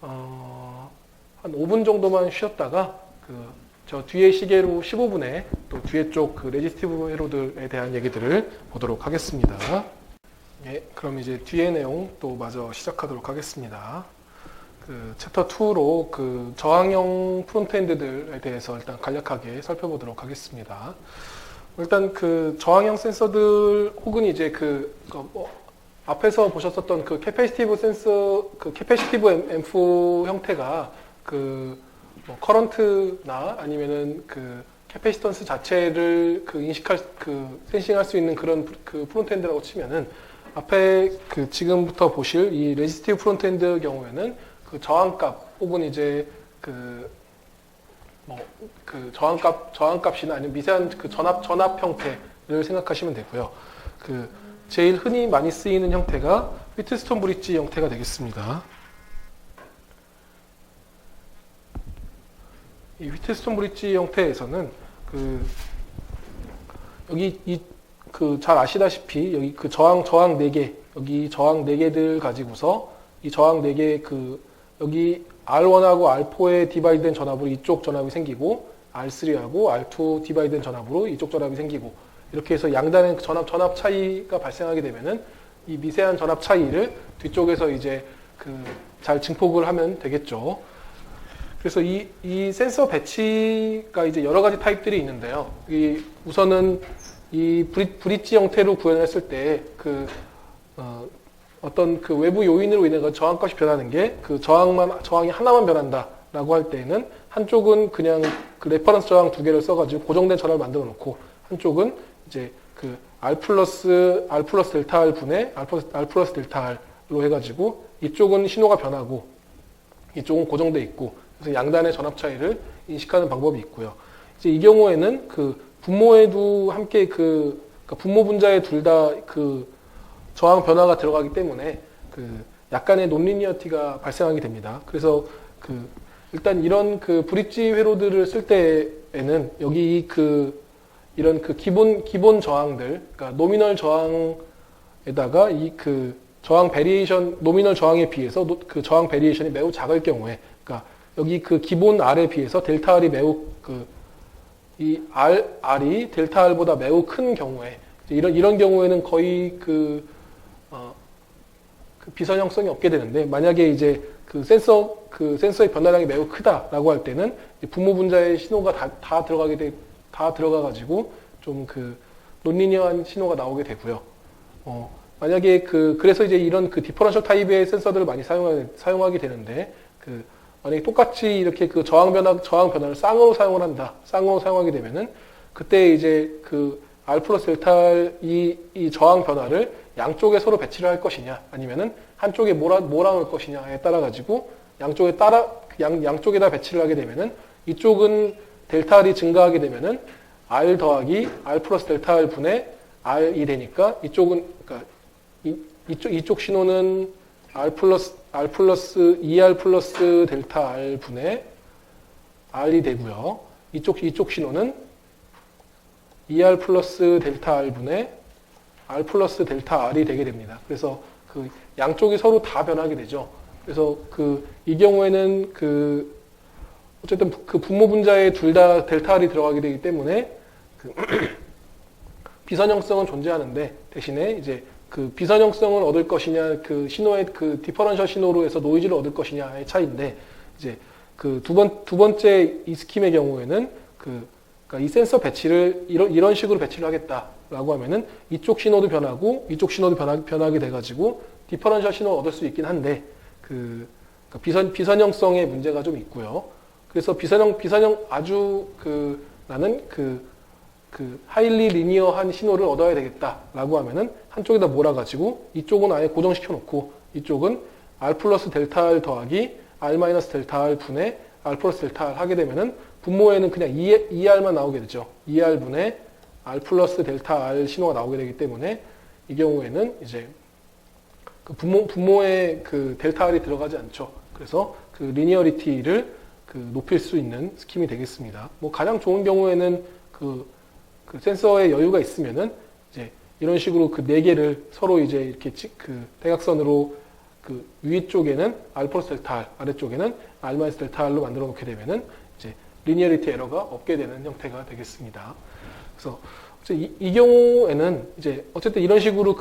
한 5분 정도만 쉬었다가 저 뒤에 시계로 15분에 또 뒤에 쪽 레지스티브 회로들에 대한 얘기들을 보도록 하겠습니다. 예, 그럼 이제 뒤에 내용 또 마저 시작하도록 하겠습니다. 챕터 2로 저항형 프론트엔드들에 대해서 일단 간략하게 살펴보도록 하겠습니다. 일단 저항형 센서들 혹은 이제 앞에서 보셨었던 캐패시티브 센서, 캐패시티브 앰프 형태가 커런트나 아니면은 캐패시턴스 자체를 센싱할 수 있는 그런 프론트엔드라고 치면은, 앞에 지금부터 보실 이 레지스티브 프론트엔드 경우에는 저항값 혹은 이제 저항값이나 아니면 미세한 전압 형태, 생각하시면 되고요. 그 제일 흔히 많이 쓰이는 형태가 휘트스톤 브릿지 형태가 되겠습니다. 이 휘트스톤 브릿지 형태에서는 여기 잘 아시다시피 여기 저항 4개, 여기 저항 4개들 가지고서 이 저항 4개 여기 R1하고 R4에 디바이드된 전압으로 이쪽 전압이 생기고 R3하고 R2 디바이드된 전압으로 이쪽 전압이 생기고 이렇게 해서 양단의 전압 차이가 발생하게 되면은 이 미세한 전압 차이를 뒤쪽에서 이제 잘 증폭을 하면 되겠죠. 그래서 이 센서 배치가 이제 여러 가지 타입들이 있는데요. 우선은 이 브릿지 형태로 구현했을 때 어떤 외부 요인으로 인해 저항값이 변하는 게 저항이 하나만 변한다라고 할 때에는 한쪽은 그냥 레퍼런스 저항 2개를 써가지고 고정된 전압을 만들어 놓고 한쪽은 이제 R 플러스 델타 R 분의 R 플러스 델타 R로 해가지고 이쪽은 신호가 변하고 이쪽은 고정돼 있고 그래서 양단의 전압 차이를 인식하는 방법이 있고요. 이제 이 경우에는 분모에도 함께 분모 분자에 둘 다 저항 변화가 들어가기 때문에 약간의 논리니어티가 발생하게 됩니다. 그래서 일단 이런 브릿지 회로들을 쓸 때에는 여기 이런 기본 저항들, 그러니까 노미널 저항에다가 저항 베리에이션, 노미널 저항에 비해서 저항 베리에이션이 매우 작을 경우에, 그러니까 여기 기본 R에 비해서 델타 R이 매우 이 R이 델타 R보다 매우 큰 경우에 이런 경우에는 거의 비선형성이 없게 되는데 만약에 이제 센서의 변화량이 매우 크다라고 할 때는 분모 분자의 신호가 다 들어가가지고 좀 논리니어한 신호가 나오게 되고요. 만약에 그래서 이제 이런 디퍼런셜 타입의 센서들을 많이 사용하게 되는데 만약에 똑같이 이렇게 저항 변화를 쌍으로 사용하게 되면은 그때 이제 R 플러스 델타 R 이 저항 변화를 양쪽에 서로 배치를 할 것이냐 아니면은 한쪽에 몰아놓을 것이냐에 따라 가지고 양쪽에다 배치를 하게 되면은 이쪽은 델타 R이 증가하게 되면은 R 더하기 R 플러스 델타 R 분의 R이 되니까 이쪽 신호는 R 플러스 ER 플러스 델타 R 분의 R이 되고요. 이쪽 신호는 ER 플러스 델타 R 분의 R 플러스 델타 R이 되게 됩니다. 그래서 양쪽이 서로 다 변하게 되죠. 그래서 이 경우에는 어쨌든 분모 분자에 둘 다 델타 R이 들어가게 되기 때문에 비선형성은 존재하는데 대신에 이제 비선형성을 얻을 것이냐 신호의 디퍼런셜 신호로 해서 노이즈를 얻을 것이냐의 차이인데 이제 두 번째 이 스킴의 경우에는 그러니까 이 센서 배치를 이런 식으로 배치를 하겠다라고 하면은 이쪽 신호도 변하고 이쪽 신호도 변하게 돼가지고 디퍼런셜 신호를 얻을 수 있긴 한데 그러니까 비선형성의 문제가 좀 있고요. 그래서 비선형 아주 나는 하일리 리니어한 신호를 얻어야 되겠다라고 하면은 한쪽에다 몰아가지고 이쪽은 아예 고정시켜 놓고 이쪽은 R 플러스 델타 R 더하기 R 마이너스 델타 R 분의 R 플러스 델타 R 하게 되면은 분모에는 그냥 ER만 나오게 되죠. ER 분의 R 플러스 델타 R 신호가 나오게 되기 때문에 이 경우에는 이제 분모에 델타 R이 들어가지 않죠. 그래서 리니어리티를 높일 수 있는 스킴이 되겠습니다. 가장 좋은 경우에는 센서에 여유가 있으면은 이제 이런 식으로 4개를 서로 이제 이렇게 대각선으로 위쪽에는 R 플러스 델타 R, 아래쪽에는 R 마이너스 델타 R로 만들어 놓게 되면은 이제 리니어리티 에러가 없게 되는 형태가 되겠습니다. 그래서 이 경우에는 이제 어쨌든 이런 식으로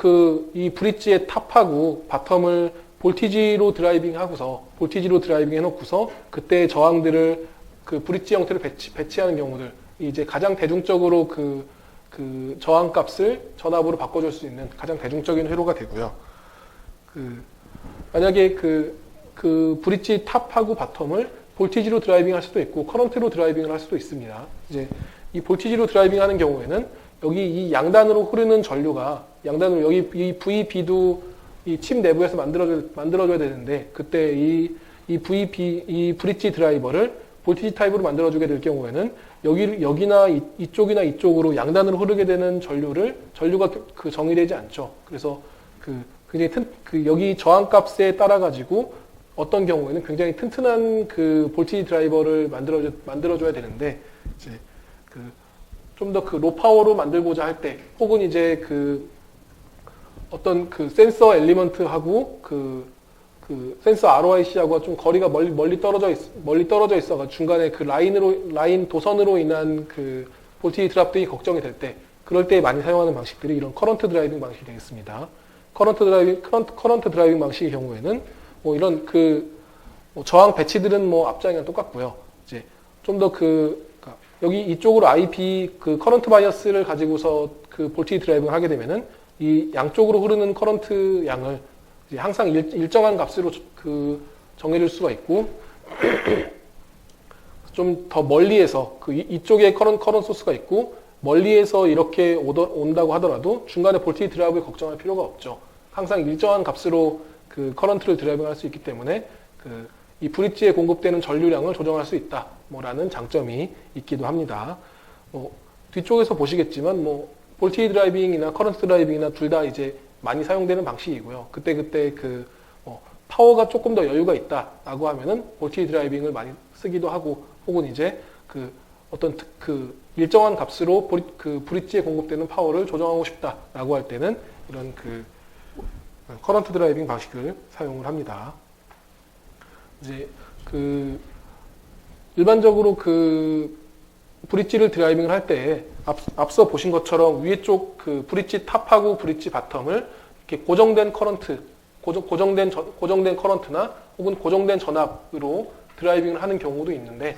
이 브릿지의 탑하고 바텀을 볼티지로 드라이빙 해놓고서 그때 저항들을 브릿지 형태로 배치하는 경우들 이제 가장 대중적으로 저항값을 전압으로 바꿔줄 수 있는 가장 대중적인 회로가 되고요. 만약에 브릿지 탑하고 바텀을 볼티지로 드라이빙 할 수도 있고 커런트로 드라이빙을 할 수도 있습니다. 이제 이 볼티지로 드라이빙 하는 경우에는 여기 이 양단으로 흐르는 전류가 여기 이 VB도 이 칩 내부에서 만들어줘야 되는데 그때 이 브릿지 드라이버를 볼티지 타입으로 만들어주게 될 경우에는 여기나 이쪽이나 이쪽으로 양단으로 흐르게 되는 전류가 그 정의되지 않죠. 그래서 굉장히 여기 저항값에 따라 가지고 어떤 경우에는 굉장히 튼튼한 그 볼티지 드라이버를 만들어줘야 되는데 이제 좀 더 로파워로 만들고자 할 때 혹은 이제 어떤 센서 엘리먼트하고 센서 ROIC하고 좀 거리가 멀리 떨어져 있어가 중간에 라인 도선으로 인한 볼티지 드랍등이 걱정이 될 때, 그럴 때 많이 사용하는 방식들이 이런 커런트 드라이빙 방식이 되겠습니다. 커런트 드라이빙 방식의 경우에는 뭐 이런 저항 배치들은 뭐 앞장이랑 똑같고요. 이제 좀 더 여기 이쪽으로 IP 커런트 바이어스를 가지고서 볼티지 드라이빙을 하게 되면은 이 양쪽으로 흐르는 커런트 양을 이제 항상 일정한 값으로 정해줄 수가 있고 좀 더 멀리에서 이쪽에 커런트 소스가 있고 멀리에서 이렇게 온다고 하더라도 중간에 볼티지 드랍을 걱정할 필요가 없죠. 항상 일정한 값으로 커런트를 드라이빙할 수 있기 때문에 이 브릿지에 공급되는 전류량을 조정할 수 있다. 라는 장점이 있기도 합니다. 뒤쪽에서 보시겠지만 볼티지 드라이빙이나 커런트 드라이빙이나 둘 다 이제 많이 사용되는 방식이고요. 그때 파워가 조금 더 여유가 있다라고 하면은 볼티지 드라이빙을 많이 쓰기도 하고, 혹은 이제 어떤 일정한 값으로 브릿지에 공급되는 파워를 조정하고 싶다라고 할 때는 이런 커런트 드라이빙 방식을 사용을 합니다. 이제 일반적으로 브릿지를 드라이빙을 할 때 앞서 보신 것처럼 위에 쪽 브릿지 탑하고 브릿지 바텀을 이렇게 고정된 커런트나 혹은 고정된 전압으로 드라이빙을 하는 경우도 있는데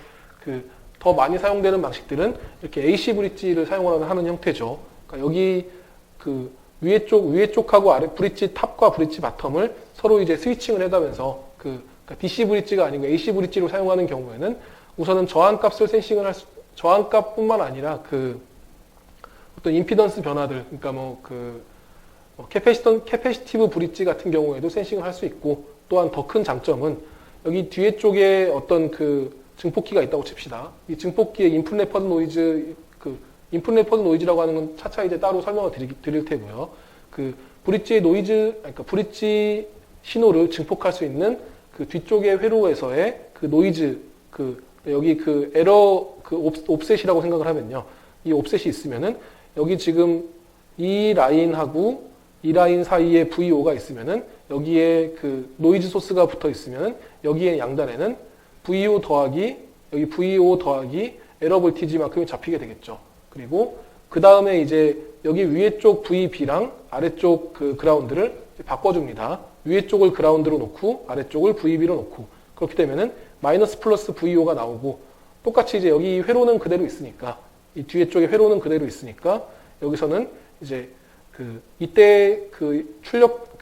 더 많이 사용되는 방식들은 이렇게 AC 브릿지를 사용하는 형태죠. 그러니까 여기 위에 쪽하고 아래 브릿지 탑과 브릿지 바텀을 서로 이제 스위칭을 해가면서 그러니까 DC 브릿지가 아니고 AC 브릿지로 사용하는 경우에는 우선은 저항값을 저항값뿐만 아니라 어떤 임피던스 변화들, 그러니까 캐패시티브 브릿지 같은 경우에도 센싱을 할 수 있고, 또한 더 큰 장점은 여기 뒤에 쪽에 어떤 증폭기가 있다고 칩시다. 이 증폭기의 인풋 레퍼드 노이즈, 인풋 레퍼드 노이즈라고 하는 건 차차 이제 따로 설명을 드릴 테고요. 브릿지의 노이즈, 그러니까 브릿지 신호를 증폭할 수 있는 뒤쪽의 회로에서의 노이즈, 여기 에러 옵셋이라고 생각을 하면요. 이 옵셋이 있으면은 여기 지금 이 라인하고 이 라인 사이에 VO가 있으면은 여기에 노이즈 소스가 붙어 있으면 여기에 양단에는 VO 더하기 여기 VO 더하기 에러 볼티지만큼이 잡히게 되겠죠. 그리고 그 다음에 이제 여기 위에 쪽 VB랑 아래쪽 그라운드를 바꿔줍니다. 위에 쪽을 그라운드로 놓고 아래쪽을 VB로 놓고, 그렇게 되면은 마이너스 플러스 VO가 나오고, 똑같이 이제 여기 회로는 그대로 있으니까, 이 뒤에 쪽에 회로는 그대로 있으니까 여기서는 이제 이때 출력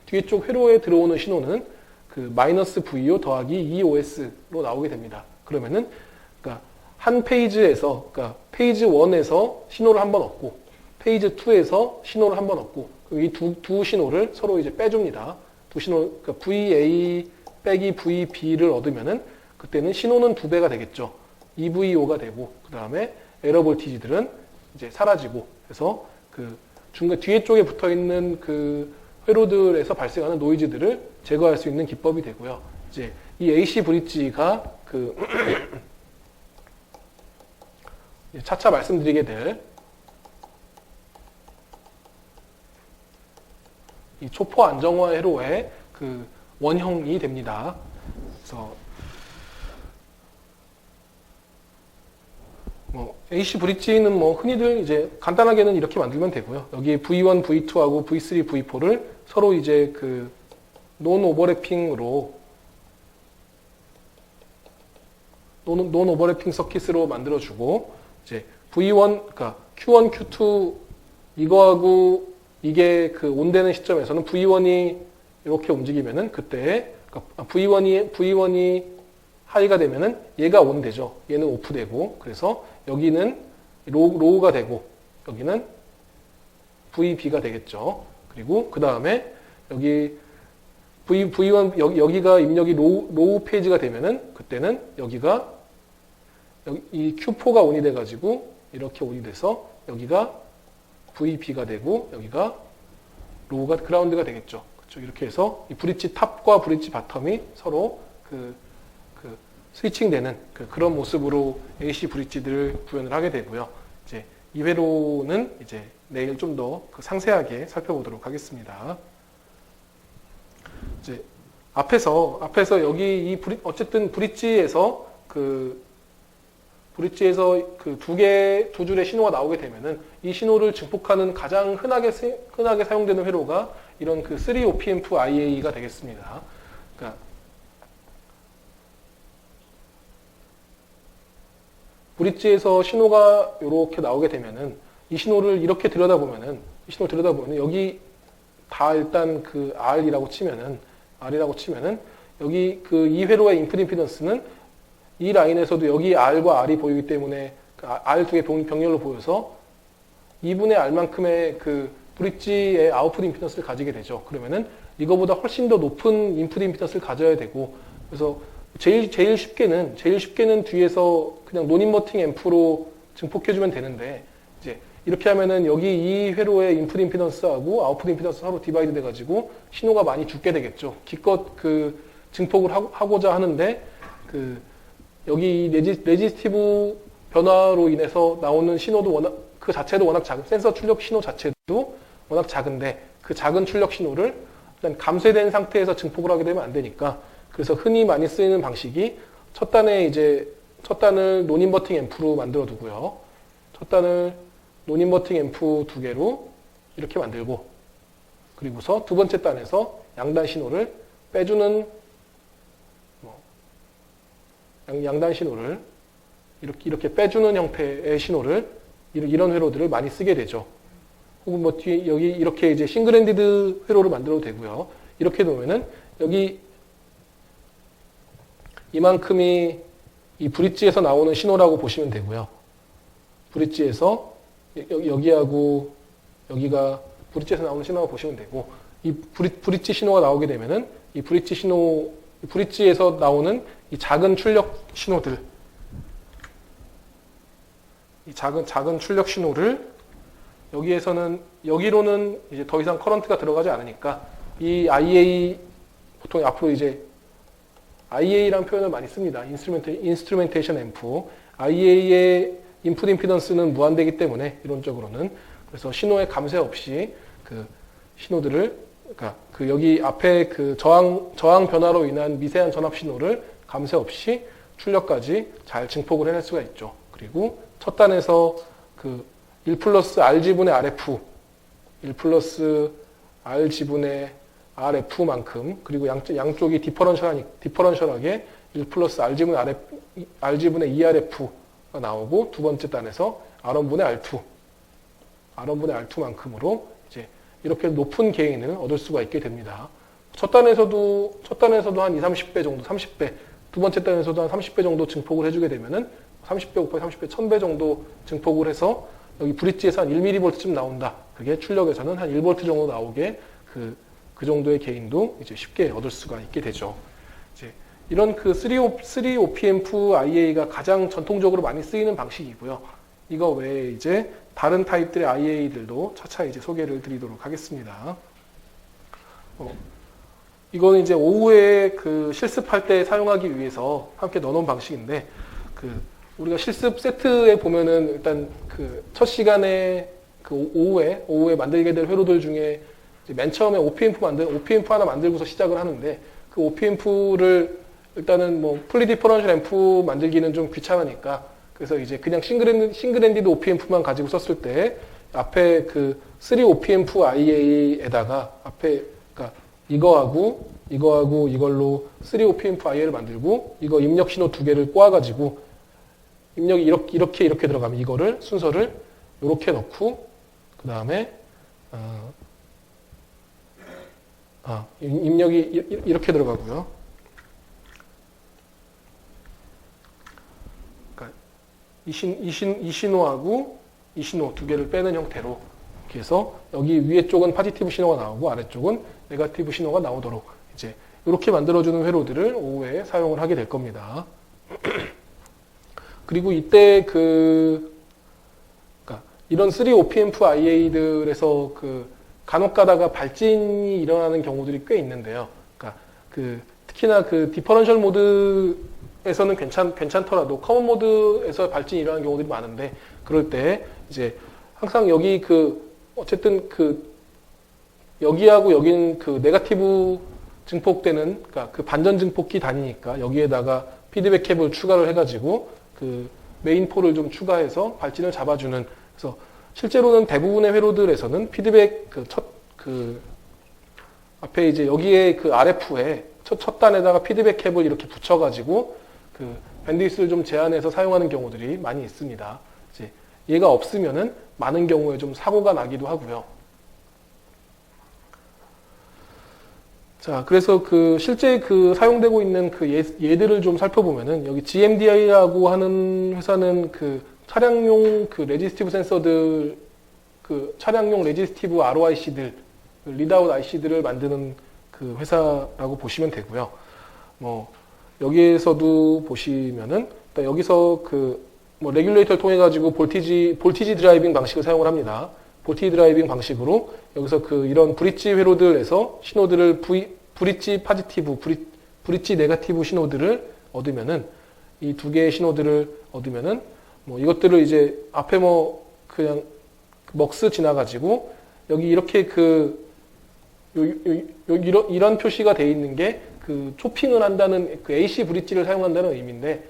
뒤에 쪽 회로에 들어오는 신호는 마이너스 VO 더하기 EOS로 나오게 됩니다. 그러면은 그러니까 한 페이지에서, 그러니까 페이지 1에서 신호를 한번 얻고 페이지 2에서 신호를 한번 얻고, 이 두 신호를 서로 이제 빼줍니다. 두 신호, 그러니까 VA 빼기 VB를 얻으면은 그때는 신호는 2배가 되겠죠. EVO가 되고, 그 다음에 에러 볼티지들은 이제 사라지고, 그래서 중간 뒤에 쪽에 붙어 있는 회로들에서 발생하는 노이즈들을 제거할 수 있는 기법이 되고요. 이제 이 AC 브릿지가 차차 말씀드리게 될 이 초포 안정화 회로의 원형이 됩니다. 그래서 AC 브릿지는 흔히들 이제 간단하게는 이렇게 만들면 되고요. 여기 V1, V2하고 V3, V4를 서로 이제 논 오버래핑 서킷으로 만들어주고, 이제 V1, 그러니까 Q1, Q2 이거하고 이게 온되는 시점에서는 V1이 이렇게 움직이면은 그때 그러니까 V1이 하이가 되면은 얘가 온 되죠. 얘는 오프 되고, 그래서 여기는 로우가 되고 여기는 VB가 되겠죠. 그리고 그 다음에 여기 V1 여기가 입력이 로우 페이지가 되면은 그때는 여기가 여기 이 Q4가 온이 돼가지고 이렇게 온이 돼서 여기가 VB가 되고 여기가 로우가 그라운드가 되겠죠. 그렇죠? 이렇게 해서 이 브릿지 탑과 브릿지 바텀이 서로 그 스위칭되는 그런 모습으로 AC 브릿지들을 구현을 하게 되고요. 이제 이 회로는 이제 내일 좀 더 상세하게 살펴보도록 하겠습니다. 이제 앞에서 여기 어쨌든 브릿지에서 그 두 줄의 신호가 나오게 되면은 이 신호를 증폭하는 가장 흔하게 사용되는 회로가 이런 3OPMF IA가 되겠습니다. 그러니까 브릿지에서 신호가 이렇게 나오게 되면은 이 신호를 이렇게 들여다보면은 여기 다 일단 R이라고 치면은 여기 이 회로의 인풋 임피던스는 이 라인에서도 여기 R과 R이 보이기 때문에 R 두 개 병렬로 보여서 2분의 R만큼의 브릿지의 아웃풋 임피던스를 가지게 되죠. 그러면은 이거보다 훨씬 더 높은 인풋 임피던스를 가져야 되고, 그래서 제일 쉽게는 뒤에서 그냥 논인버팅 앰프로 증폭해주면 되는데, 이제 이렇게 하면은 여기 이 회로의 인풋 임피던스하고 아웃풋 임피던스 서로 디바이드 돼가지고 신호가 많이 죽게 되겠죠. 기껏 증폭을 하고자 하는데 여기 레지스티브 변화로 인해서 나오는 신호도 워낙 작은, 센서 출력 신호 자체도 워낙 작은데 그 작은 출력 신호를 일단 감쇄된 상태에서 증폭을 하게 되면 안 되니까, 그래서 흔히 많이 쓰이는 방식이 첫 단을 논인버팅 앰프로 만들어 두고요. 첫 단을 논인버팅 앰프 2개로 이렇게 만들고, 그리고서 두 번째 단에서 양단 신호를 빼주는 양단 신호를 이렇게 빼주는 형태의 신호를 이런 회로들을 많이 쓰게 되죠. 혹은 뒤에 여기 이렇게 이제 싱글핸디드 회로를 만들어도 되고요. 이렇게 놓으면은 여기 이만큼이 이 브릿지에서 나오는 신호라고 보시면 되고요. 브릿지에서 여기하고 여기가 브릿지에서 나오는 신호라고 보시면 되고, 이 브릿지 신호가 나오게 되면은 이 브릿지에서 나오는 이 작은 출력 신호들, 이 작은 출력 신호를 여기로는 이제 더 이상 커런트가 들어가지 않으니까 이 IA, 보통 앞으로 이제 IA라는 표현을 많이 씁니다. 인스트루멘테이션 앰프. IA의 인풋 임피던스는 무한대이기 때문에 이론적으로는, 그래서 신호의 감쇄 없이 신호들을, 그러니까 여기 앞에 저항 변화로 인한 미세한 전압 신호를 감쇄 없이 출력까지 잘 증폭을 해낼 수가 있죠. 그리고 첫 단에서 1 플러스 R 지분의 RF, 1 플러스 R 지분의 RF만큼, 그리고 양쪽이 디퍼런셜하게 1 플러스 R 지분의 ERF가 나오고, 두 번째 단에서 R1분의 R2만큼으로 이제 이렇게 높은 게인을 얻을 수가 있게 됩니다. 첫 단에서도 한 20, 30배 정도, 30배, 두 번째 단에서도 한 30배 정도 증폭을 해주게 되면은 30배 곱하기 30배, 1000배 정도 증폭을 해서 여기 브릿지에서 한 1mV쯤 나온다. 그게 출력에서는 한 1V 정도 나오게 그 정도의 게인도 이제 쉽게 얻을 수가 있게 되죠. 이제 이런 3OPMF IA가 가장 전통적으로 많이 쓰이는 방식이고요. 이거 외에 이제 다른 타입들의 IA들도 차차 이제 소개를 드리도록 하겠습니다. 이거는 이제 오후에 실습할 때 사용하기 위해서 함께 넣어놓은 방식인데, 우리가 실습 세트에 보면은 일단 첫 시간에 오후에 만들게 될 회로들 중에 맨 처음에 OPMF 하나 만들고서 시작을 하는데, 그 OPMF를 일단은 플리 디퍼런셜 앰프 만들기는 좀 귀찮으니까, 그래서 이제 그냥 싱글핸디드 OPMF만 가지고 썼을 때 앞에 3OPMF IA에다가 앞에 이거하고 이걸로 3OPMF IA를 만들고, 이거 입력 신호 2개를 꼬아가지고 입력이 이렇게 들어가면 이거를 순서를 이렇게 넣고, 그 다음에 입력이 이렇게 들어가고요. 그러니까 이 신호하고 이 신호 2개를 빼는 형태로 이렇게 해서 여기 위에 쪽은 파지티브 신호가 나오고 아래쪽은 네거티브 신호가 나오도록 이제 이렇게 만들어주는 회로들을 오후에 사용을 하게 될 겁니다. 그리고 이때 그러니까 이런 3OPMF IA들에서 간혹 가다가 발진이 일어나는 경우들이 꽤 있는데요. 그러니까 특히나 디퍼런셜 모드에서는 괜찮더라도 커먼 모드에서 발진이 일어나는 경우들이 많은데, 그럴 때 이제 항상 여기 어쨌든 여기하고 여기는 네거티브 증폭되는, 그러니까 반전 증폭기 단위니까 여기에다가 피드백 캡을 추가를 해가지고 메인 폴을 좀 추가해서 발진을 잡아주는. 그래서 실제로는 대부분의 회로들에서는 피드백 앞에 이제 여기에 RF에 첫 단에다가 피드백 캡을 이렇게 붙여가지고 밴드위스를 좀 제한해서 사용하는 경우들이 많이 있습니다. 이제 얘가 없으면은 많은 경우에 좀 사고가 나기도 하고요. 자, 그래서 실제 사용되고 있는 얘들을 좀 살펴보면은, 여기 GMDI라고 하는 회사는 차량용 레지스티브 센서들, 차량용 레지스티브 ROIC들, 리드아웃 IC들을 만드는 회사라고 보시면 되고요. 여기에서도 보시면은, 여기서 레귤레이터를 통해 가지고 볼티지 드라이빙 방식을 사용을 합니다. 볼티지 드라이빙 방식으로 여기서 이런 브릿지 회로들에서 신호들을 브릿지 파지티브, 브릿지 네거티브 신호들을 얻으면은, 이 두 개의 신호들을 얻으면은 이것들을 이제 앞에 그냥 먹스 지나가지고 여기 이렇게 이런 표시가 돼 있는 게 초핑을 한다는 AC 브릿지를 사용한다는 의미인데,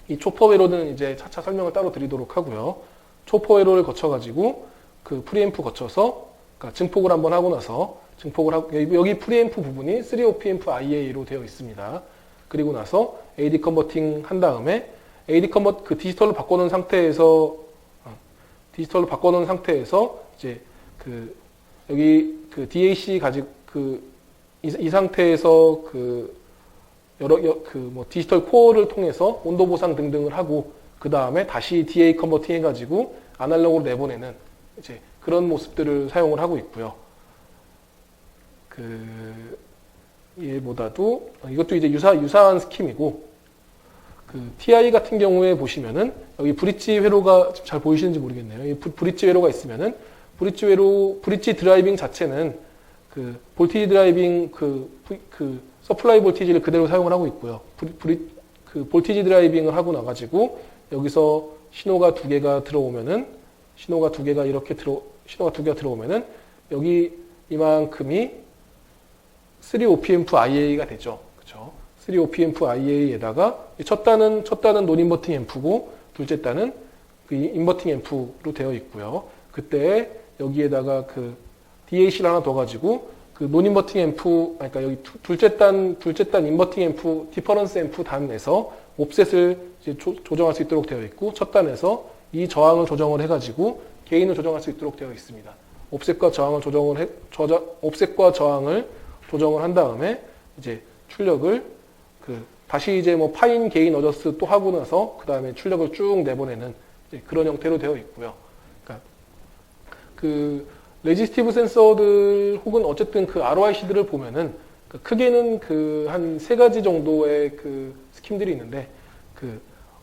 이 초퍼 회로는 이제 차차 설명을 따로 드리도록 하고요. 초퍼 회로를 거쳐가지고 프리앰프 거쳐서, 그러니까 증폭을 한번 하고 나서 여기 프리앰프 부분이 3OPMF IA로 되어 있습니다. 그리고 나서 AD 컨버팅 한 다음에 디지털로 바꿔놓은 상태에서 이제 여기 DAC 이 상태에서 디지털 코어를 통해서 온도 보상 등등을 하고, 그 다음에 다시 DA 컨버팅 해가지고 아날로그로 내보내는 이제 그런 모습들을 사용을 하고 있고요. 얘보다도 이것도 이제 유사한 스킴이고, TI 같은 경우에 보시면은 여기 브릿지 회로가 잘 보이시는지 모르겠네요. 이 브릿지 회로가 있으면은 브릿지 드라이빙 자체는 볼티지 드라이빙 서플라이 볼티지를 그대로 사용을 하고 있고요. 볼티지 드라이빙을 하고 나가지고 여기서 신호가 두 개가 들어오면은 여기 이만큼이 3OPMF IA가 되죠. 그렇죠? 3OPMF IA에다가 첫 단은 논인버팅 앰프고, 둘째 단은 인버팅 앰프로 되어 있고요. 그때 여기에다가 DAC를 하나 더 가지고 논인버팅 앰프, 그러니까 여기 둘째 단 인버팅 앰프, 디퍼런스 앰프 단에서 옵셋을 이제 조정할 수 있도록 되어 있고, 첫 단에서 이 저항을 조정을 해가지고 게인을 조정할 수 있도록 되어 있습니다. 옵셋과 저항을 조정을 한 다음에 이제 출력을 다시 이제 파인 게인 어저스 또 하고 나서 그 다음에 출력을 쭉 내보내는 그런 형태로 되어 있고요. 그러니까 레지스티브 센서들 혹은 어쨌든 ROIC들을 보면은 크게는 한 세 가지 정도의 스킴들이 있는데,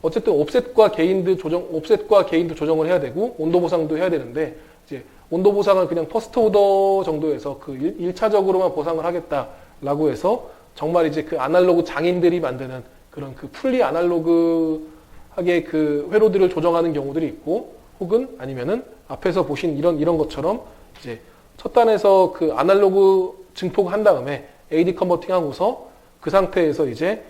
어쨌든 옵셋과 게인도 조정을 해야 되고 온도 보상도 해야 되는데, 이제 온도 보상을 그냥 퍼스트 오더 정도에서 1차적으로만 보상을 하겠다라고 해서 정말 이제 아날로그 장인들이 만드는 그런 풀리 아날로그하게 회로들을 조정하는 경우들이 있고, 혹은 아니면은 앞에서 보신 이런 것처럼 이제 첫 단에서 아날로그 증폭한 다음에 AD 컨버팅 하고서 그 상태에서 이제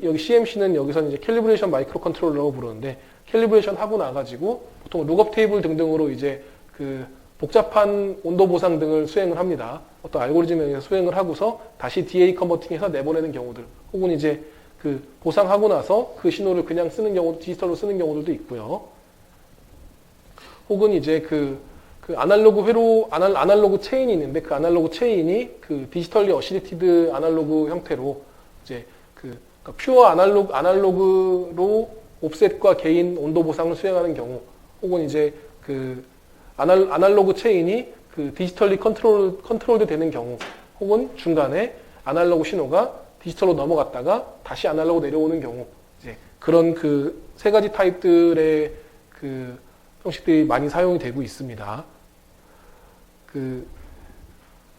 여기 CMC는 여기서는 이제 캘리브레이션 마이크로 컨트롤러라고 부르는데, 캘리브레이션 하고 나가지고 보통 룩업 테이블 등등으로 이제 복잡한 온도 보상 등을 수행을 합니다. 어떤 알고리즘에 의해서 수행을 하고서 다시 DA 컨버팅해서 내보내는 경우들, 혹은 이제 보상하고 나서 신호를 그냥 쓰는 경우, 디지털로 쓰는 경우들도 있고요. 혹은 이제 아날로그 체인이 있는데, 아날로그 체인이 디지털리 어시리티드 아날로그 형태로 이제 그러니까 퓨어 아날로그로 옵셋과 게인 온도 보상을 수행하는 경우, 혹은 이제 아날로그 체인이 디지털리 컨트롤드 되는 경우, 혹은 중간에 아날로그 신호가 디지털로 넘어갔다가 다시 아날로그 내려오는 경우, 이제 그런 그 세 가지 타입들의 그 형식들이 많이 사용이 되고 있습니다.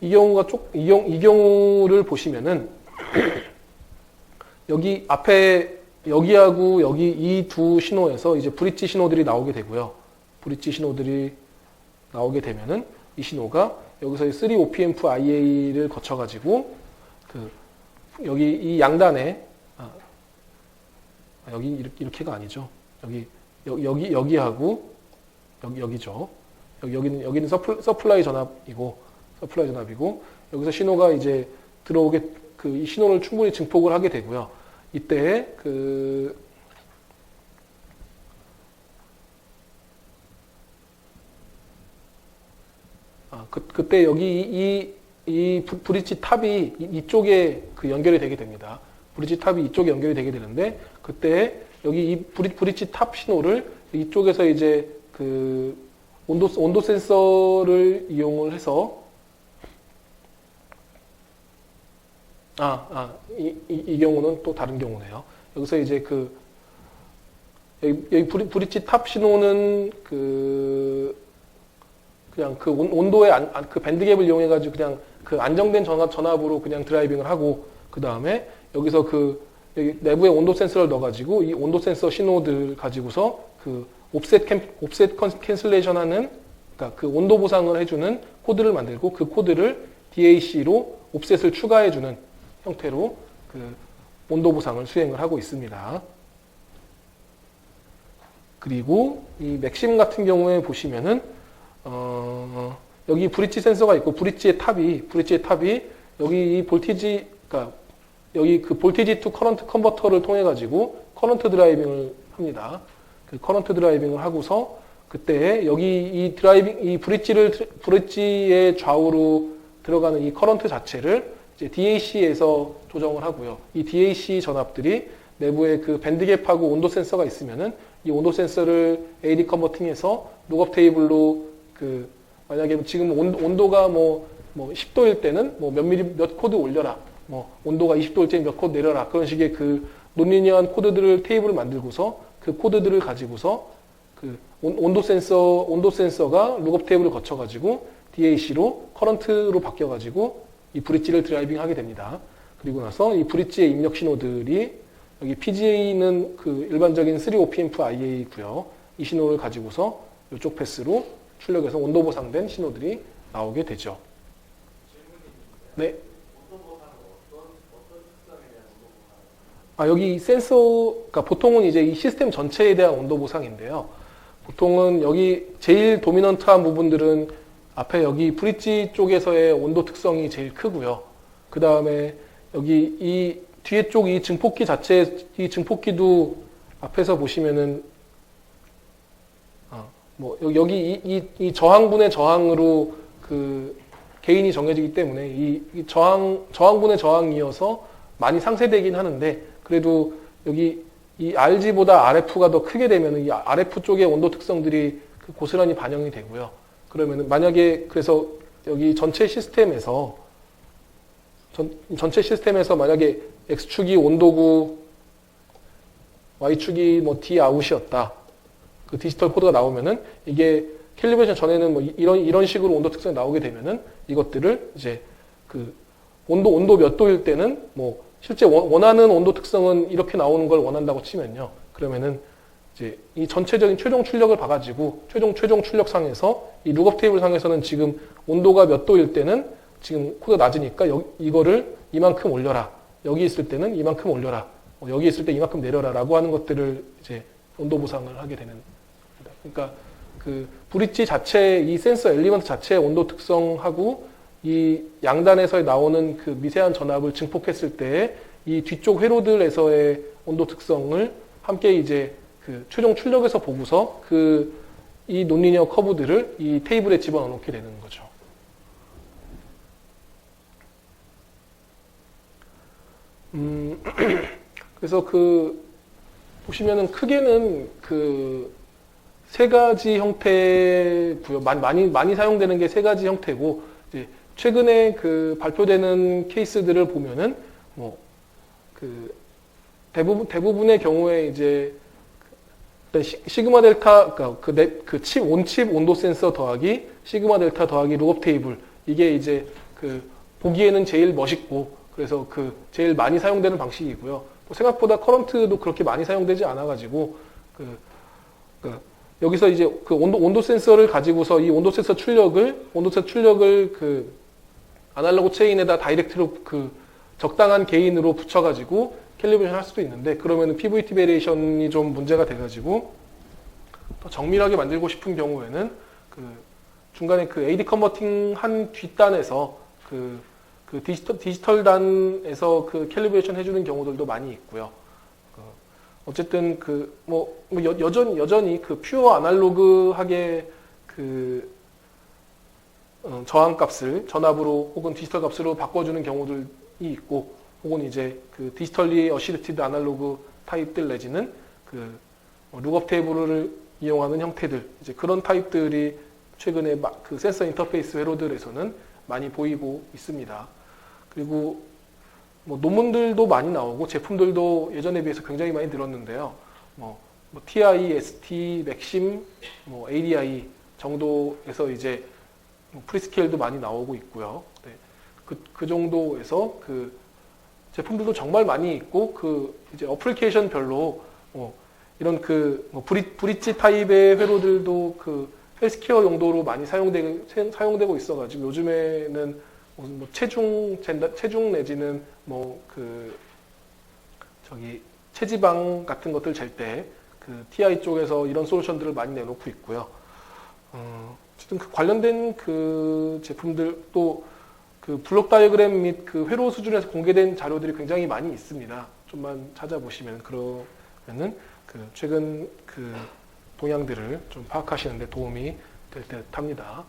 이 경우를 보시면은 여기 앞에 여기하고 여기 이 두 신호에서 이제 브릿지 신호들이 나오게 되고요. 브릿지 신호들이 나오게 되면은 이 신호가 여기서 3OPMF IA를 거쳐가지고 여기 이 양단에 여기 이렇게가 아니죠. 여기하고 여기죠. 여기는 서플라이 전압이고 여기서 신호가 이제 들어오게 이 신호를 충분히 증폭을 하게 되고요. 이때 그때 여기 이 브릿지 탑이 이쪽에 연결이 되게 됩니다. 브릿지 탑이 이쪽에 연결이 되게 되는데 그때 여기 이 브릿지 탑 신호를 이쪽에서 이제 온도 센서를 이용을 해서 이 경우는 또 다른 경우네요. 여기서 이제 여기 브릿지 탑 신호는 그냥 온도의 밴드갭을 이용해가지고 그냥 안정된 전압으로 그냥 드라이빙을 하고 그 다음에 여기서 여기 내부에 온도 센서를 넣어가지고 이 온도 센서 신호들 가지고서 옵셋 캔슬레이션 하는 그러니까 온도 보상을 해주는 코드를 만들고 그 코드를 DAC로 옵셋을 추가해주는 형태로 온도 보상을 수행을 하고 있습니다. 그리고 이 맥심 같은 경우에 보시면은 여기 브릿지 센서가 있고 브릿지의 탑이 여기 이 볼티지 그러니까 여기 볼티지 투 커런트 컨버터를 통해 가지고 커런트 드라이빙을 합니다. 커런트 드라이빙을 하고서 그때 여기 이 브릿지의 좌우로 들어가는 이 커런트 자체를 이제 DAC에서 조정을 하고요. 이 DAC 전압들이 내부에 밴드갭하고 온도 센서가 있으면은 이 온도 센서를 AD 컨버팅해서 룩업 테이블로 만약에 지금 온도가 뭐 10도일 때는 몇 코드 올려라. 온도가 20도일 때는 몇 코드 내려라. 그런 식의 논리니어한 코드들을 테이블을 만들고서 그 코드들을 가지고서 온도 센서가 룩업 테이블을 거쳐가지고 DAC로 커런트로 바뀌어가지고 이 브릿지를 드라이빙 하게 됩니다. 그리고 나서 이 브릿지의 입력 신호들이 여기 PGA는 일반적인 3OPMF IA이고요. 이 신호를 가지고서 이쪽 패스로 출력해서 온도 보상된 신호들이 나오게 되죠. 네. 여기 그러니까 보통은 이제 이 시스템 전체에 대한 온도 보상인데요. 보통은 여기 제일 도미넌트한 부분들은 앞에 여기 브릿지 쪽에서의 온도 특성이 제일 크고요. 그 다음에 여기 이 뒤에 쪽 이 증폭기 이 증폭기도 앞에서 보시면은 여기 이 저항분의 저항으로 개인이 정해지기 때문에 이 저항분의 저항이어서 많이 상쇄되긴 하는데 그래도 여기 이 RG보다 RF가 더 크게 되면 이 RF 쪽의 온도 특성들이 고스란히 반영이 되고요. 그러면 만약에 그래서 여기 전체 시스템에서 만약에 X축이 온도고 Y축이 D 아웃이었다. 디지털 코드가 나오면은 이게 캘리브레이션 전에는 이런 식으로 온도 특성이 나오게 되면은 이것들을 이제 온도 몇 도일 때는 실제 원하는 온도 특성은 이렇게 나오는 걸 원한다고 치면요. 그러면은 이제 이 전체적인 최종 출력을 봐가지고 최종 출력상에서 이 룩업 테이블 상에서는 지금 온도가 몇 도일 때는 지금 코드가 낮으니까 이거를 이만큼 올려라. 여기 있을 때는 이만큼 올려라. 여기 있을 때 이만큼 내려라라고 하는 것들을 이제 온도 보상을 하게 되는 겁니다. 그러니까 브릿지 자체 이 센서 엘리먼트 자체의 온도 특성하고 이 양단에서 나오는 미세한 전압을 증폭했을 때 이 뒤쪽 회로들에서의 온도 특성을 함께 이제 최종 출력에서 보고서 이 논리니어 커브들을 이 테이블에 집어넣어 놓게 되는 거죠. 그래서 보시면은 크게는 세 가지 형태고요. 많이 사용되는 게 세 가지 형태고, 이제 최근에 발표되는 케이스들을 보면은 대부분의 경우에 이제 시그마 델타, 그러니까 칩, 온칩 온도 센서 더하기 시그마 델타 더하기 룩업 테이블, 이게 이제 그 보기에는 제일 멋있고 그래서 그 제일 많이 사용되는 방식이고요. 또 생각보다 커런트도 그렇게 많이 사용되지 않아가지고 여기서 이제 그 온도 센서를 가지고서 이 온도 센서 출력을 그 아날로그 체인에다 다이렉트로 그 적당한 게인으로 붙여가지고 캘리브레이션 할 수도 있는데, 그러면 PVT 베리에이션이 좀 문제가 돼가지고 더 정밀하게 만들고 싶은 경우에는 그 중간에 그 AD 컨버팅 한 뒷단에서 그 디지털 단에서 그 캘리브레이션 해주는 경우들도 많이 있고요. 어쨌든 여전히 그 퓨어 아날로그하게 그 저항 값을 전압으로 혹은 디지털 값으로 바꿔주는 경우들이 있고, 혹은 이제 그 디지털리 어시스티드 아날로그 타입들 내지는 그 룩업 테이블을 이용하는 형태들, 이제 그런 타입들이 최근에 그 센서 인터페이스 회로들에서는 많이 보이고 있습니다. 그리고 논문들도 많이 나오고 제품들도 예전에 비해서 굉장히 많이 늘었는데요. TI, ST, 맥심, ADI 정도에서 이제 프리스케일도 많이 나오고 있고요. 네. 그 정도에서 그 제품들도 정말 많이 있고, 그 이제 어플리케이션별로 이런 그 브릿지 타입의 회로들도 그 헬스케어 용도로 많이 사용되고 있어가지고 요즘에는 체중 내지는 체지방 같은 것들 잴 때 그 TI 쪽에서 이런 솔루션들을 많이 내놓고 있고요. 어쨌든 그 관련된 그 제품들 또 그 블록 다이어그램 및 그 회로 수준에서 공개된 자료들이 굉장히 많이 있습니다. 좀만 찾아보시면 그러면은 그 최근 그 동향들을 좀 파악하시는데 도움이 될 듯합니다.